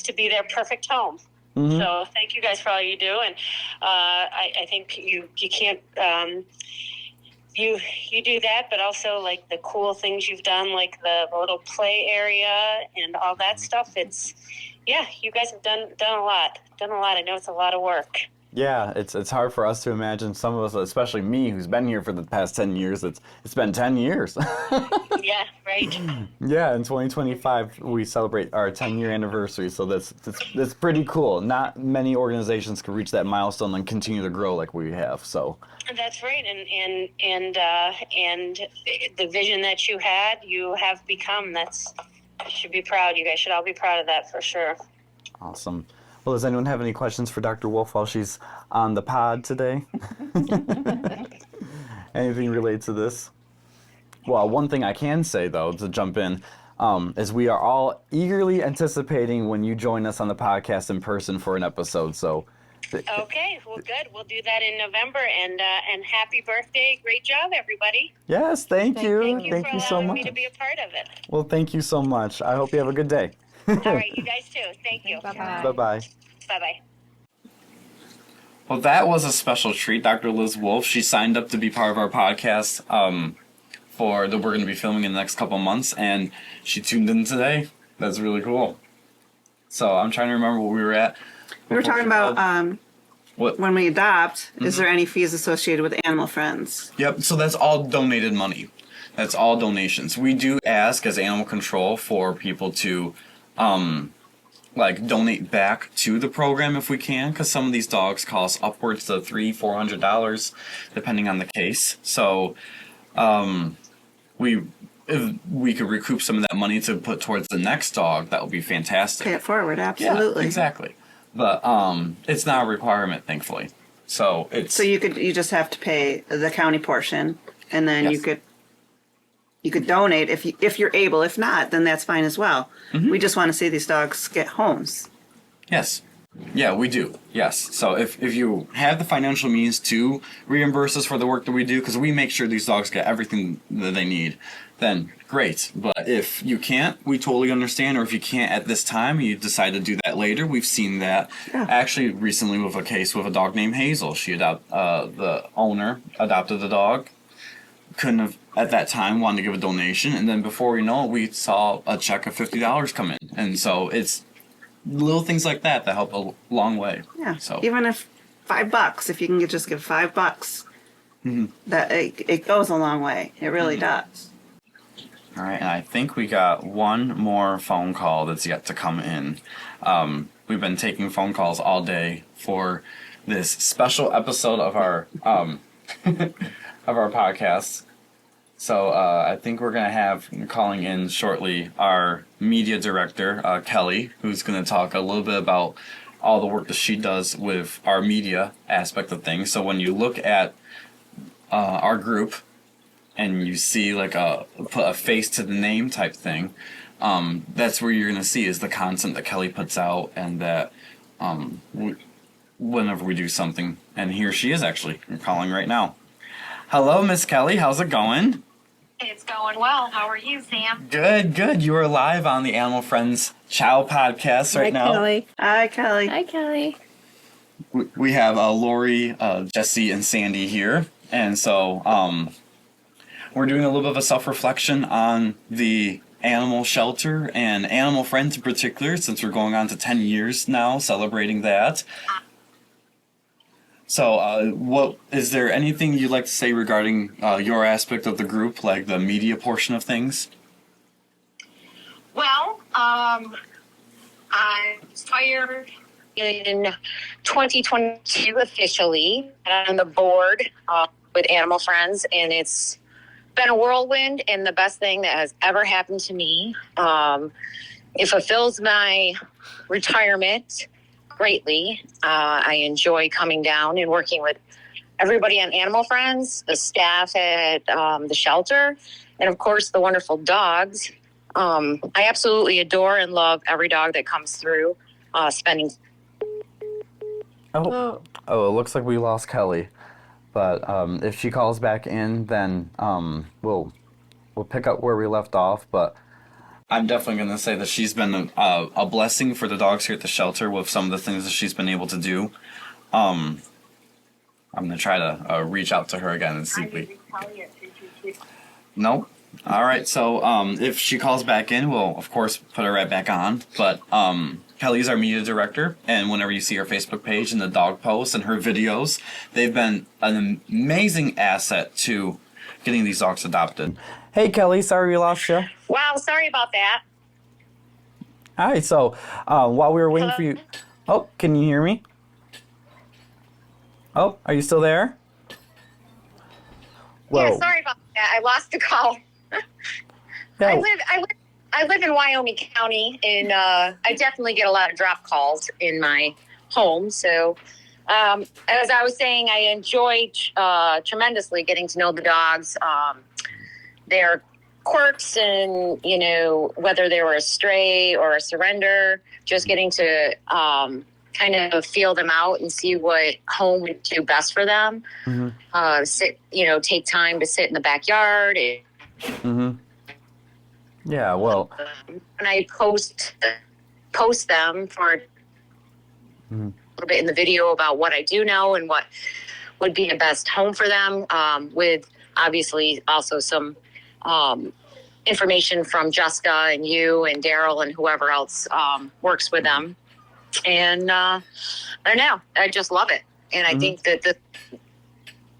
Speaker 8: to be their perfect home. Mm-hmm. So thank you guys for all you do, and I think you can't you do that, but also like the cool things you've done, like the little play area and all that stuff. You guys have done a lot. I know it's a lot of work.
Speaker 1: Yeah, it's hard for us to imagine, some of us, especially me, who's been here for the past 10 years. It's been 10 years.
Speaker 8: Yeah, right.
Speaker 1: Yeah, in 2025 we celebrate our 10-year anniversary, so that's pretty cool. Not many organizations can reach that milestone and continue to grow like we have. So
Speaker 8: that's right, and the vision that you have become. You should be proud. You guys should all be proud of that for sure.
Speaker 1: Awesome. Well, does anyone have any questions for Dr. Wolf while she's on the pod today? Anything related to this? Well, one thing I can say, though, to jump in, is we are all eagerly anticipating when you join us on the podcast in person for an episode. So,
Speaker 8: okay, well, good. We'll do that in November, and happy birthday. Great job, everybody.
Speaker 1: Yes, thank you.
Speaker 8: Thank you for allowing me to be a part of it.
Speaker 1: Well, thank you so much. I hope you have a good day.
Speaker 8: All right, you guys too. Thank you.
Speaker 3: Bye-bye.
Speaker 1: Bye-bye.
Speaker 8: Bye-bye.
Speaker 1: Well, that was a special treat. Dr. Liz Wolf, she signed up to be part of our podcast for that we're going to be filming in the next couple months, and she tuned in today. That's really cool. So I'm trying to remember what we were at.
Speaker 2: We were talking about when we adopt, is there any fees associated with Animal Friends?
Speaker 1: Yep, so that's all donated money. That's all donations. We do ask as animal control for people to donate back to the program if we can, because some of these dogs cost upwards to $300-$400 depending on the case. So if we could recoup some of that money to put towards the next dog, that would be fantastic.
Speaker 2: Pay it forward, absolutely.
Speaker 1: Yeah, exactly. But it's not a requirement, thankfully. So
Speaker 2: you just have to pay the county portion, and then
Speaker 1: Yes.
Speaker 2: you could donate if you're able. If not, then that's fine as well.
Speaker 1: Mm-hmm.
Speaker 2: We just want to see these dogs get homes.
Speaker 1: Yes. Yeah, we do. Yes. So if you have the financial means to reimburse us for the work that we do, because we make sure these dogs get everything that they need, then great. But if you can't, we totally understand. Or if you can't at this time, you decide to do that later. We've seen that actually recently with a case with a dog named Hazel. The owner adopted the dog, couldn't have at that time wanted to give a donation, and then before we know it, we saw a check of $50 come in. And so it's little things like that that help a long way.
Speaker 2: Yeah.
Speaker 1: So
Speaker 2: even if $5, if you can just give $5, that it goes a long way. It really does.
Speaker 1: All right, and I think we got one more phone call that's yet to come in. We've been taking phone calls all day for this special episode of our of our podcast. So I think we're going to have calling in shortly our media director, Kelly, who's going to talk a little bit about all the work that she does with our media aspect of things. So when you look at our group and you see like put a face to the name type thing, that's where you're going to see is the content that Kelly puts out, and that whenever we do something. And here she is actually calling right now. Hello, Miss Kelly. How's it going?
Speaker 9: It's going well. How are you, Sam?
Speaker 1: Good. You are live on the Animal Friends CHOW podcast right now.
Speaker 3: Kelly.
Speaker 2: Hi, Kelly.
Speaker 4: Hi, Kelly.
Speaker 1: We have Lori, Jesse, and Sandy here. And so we're doing a little bit of a self-reflection on the animal shelter and Animal Friends in particular, since we're going on to 10 years now, celebrating that. So, what is there anything you'd like to say regarding your aspect of the group, like the media portion of things?
Speaker 9: Well, I was hired in 2022 officially. I'm on the board with Animal Friends, and it's been a whirlwind and the best thing that has ever happened to me. It fulfills my retirement greatly. I enjoy coming down and working with everybody on Animal Friends, the staff at the shelter, and of course the wonderful dogs. I absolutely adore and love every dog that comes through. Spending.
Speaker 1: Oh, it looks like we lost Kelly, but if she calls back in, then we'll pick up where we left off. But I'm definitely going to say that she's been a blessing for the dogs here at the shelter with some of the things that she's been able to do. I'm going to try to reach out to her again and see if we... Nope. All right, so if she calls back in, we'll, of course, put her right back on. But Kelly's our media director, and whenever you see her Facebook page and the dog posts and her videos, they've been an amazing asset to getting these dogs adopted. Hey, Kelly, sorry we lost you.
Speaker 9: Wow, sorry about that.
Speaker 1: All right, so while we were waiting for you... Oh, can you hear me? Oh, are you still there?
Speaker 9: Yeah, sorry about that. I lost the call.
Speaker 1: No.
Speaker 9: I live in Wyoming County, and I definitely get a lot of drop calls in my home. So, as I was saying, I enjoyed tremendously getting to know the dogs, their quirks, and whether they were a stray or a surrender. Just getting to kind of feel them out and see what home would do best for them. Mm-hmm. Take time to sit in the backyard.
Speaker 1: Mm-hmm. Yeah, well.
Speaker 9: And I post them for a little bit in the video about what I do know and what would be the best home for them, with obviously also some information from Jessica and you and Daryl and whoever else works with them. And I don't know, I just love it. And I think that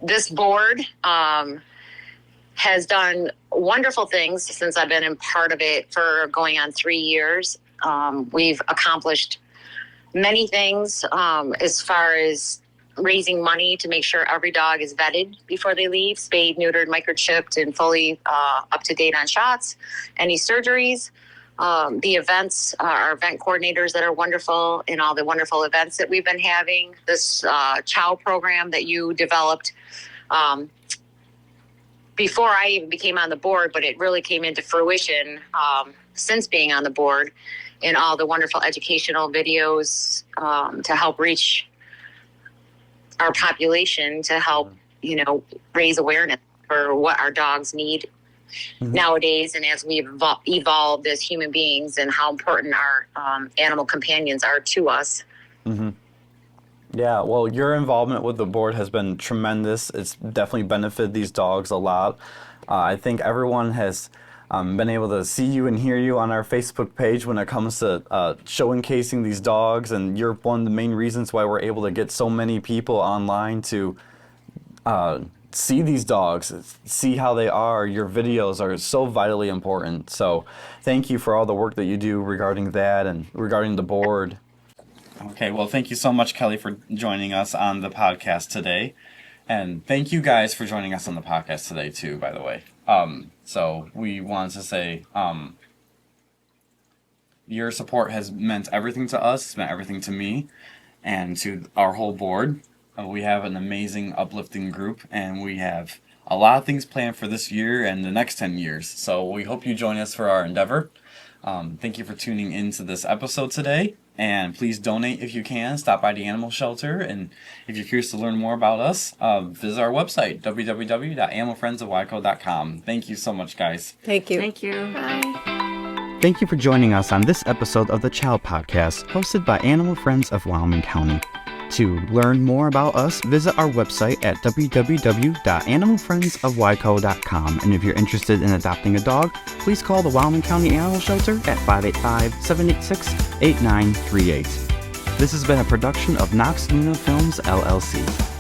Speaker 9: this board has done wonderful things since I've been in part of it for going on 3 years. We've accomplished many things as far as raising money to make sure every dog is vetted before they leave, spayed, neutered, microchipped, and fully up to date on shots, any surgeries. The events, our event coordinators that are wonderful, and all the wonderful events that we've been having. This CHOW program that you developed before I even became on the board, but it really came into fruition since being on the board. and all the wonderful educational videos to help reach our population, to help, raise awareness for what our dogs need nowadays, and as we've evolved as human beings, and how important our animal companions are to us.
Speaker 1: Yeah, well, your involvement with the board has been tremendous. It's definitely benefited these dogs a lot. I think everyone has been able to see you and hear you on our Facebook page when it comes to showcasing these dogs, and you're one of the main reasons why we're able to get so many people online to see these dogs, see how they are. Your videos are so vitally important. So thank you for all the work that you do regarding that and regarding the board. Okay, well, thank you so much, Kelly, for joining us on the podcast today. And thank you guys for joining us on the podcast today, too, by the way. So we wanted to say your support has meant everything to us. It's meant everything to me and to our whole board. We have an amazing, uplifting group, and we have a lot of things planned for this year and the next 10 years. So we hope you join us for our endeavor. Thank you for tuning into this episode today. And please donate if you can. Stop by the animal shelter. And if you're curious to learn more about us, visit our website, www.animalfriendsofwyco.com. Thank you so much, guys.
Speaker 3: Thank you.
Speaker 2: Thank you.
Speaker 4: Bye.
Speaker 1: Thank you for joining us on this episode of the CHOW Podcast, hosted by Animal Friends of Wyoming County. To learn more about us, visit our website at www.animalfriendsofwyco.com. And if you're interested in adopting a dog, please call the Wyoming County Animal Shelter at 585-786-8938. This has been a production of Knox Luna Films, LLC.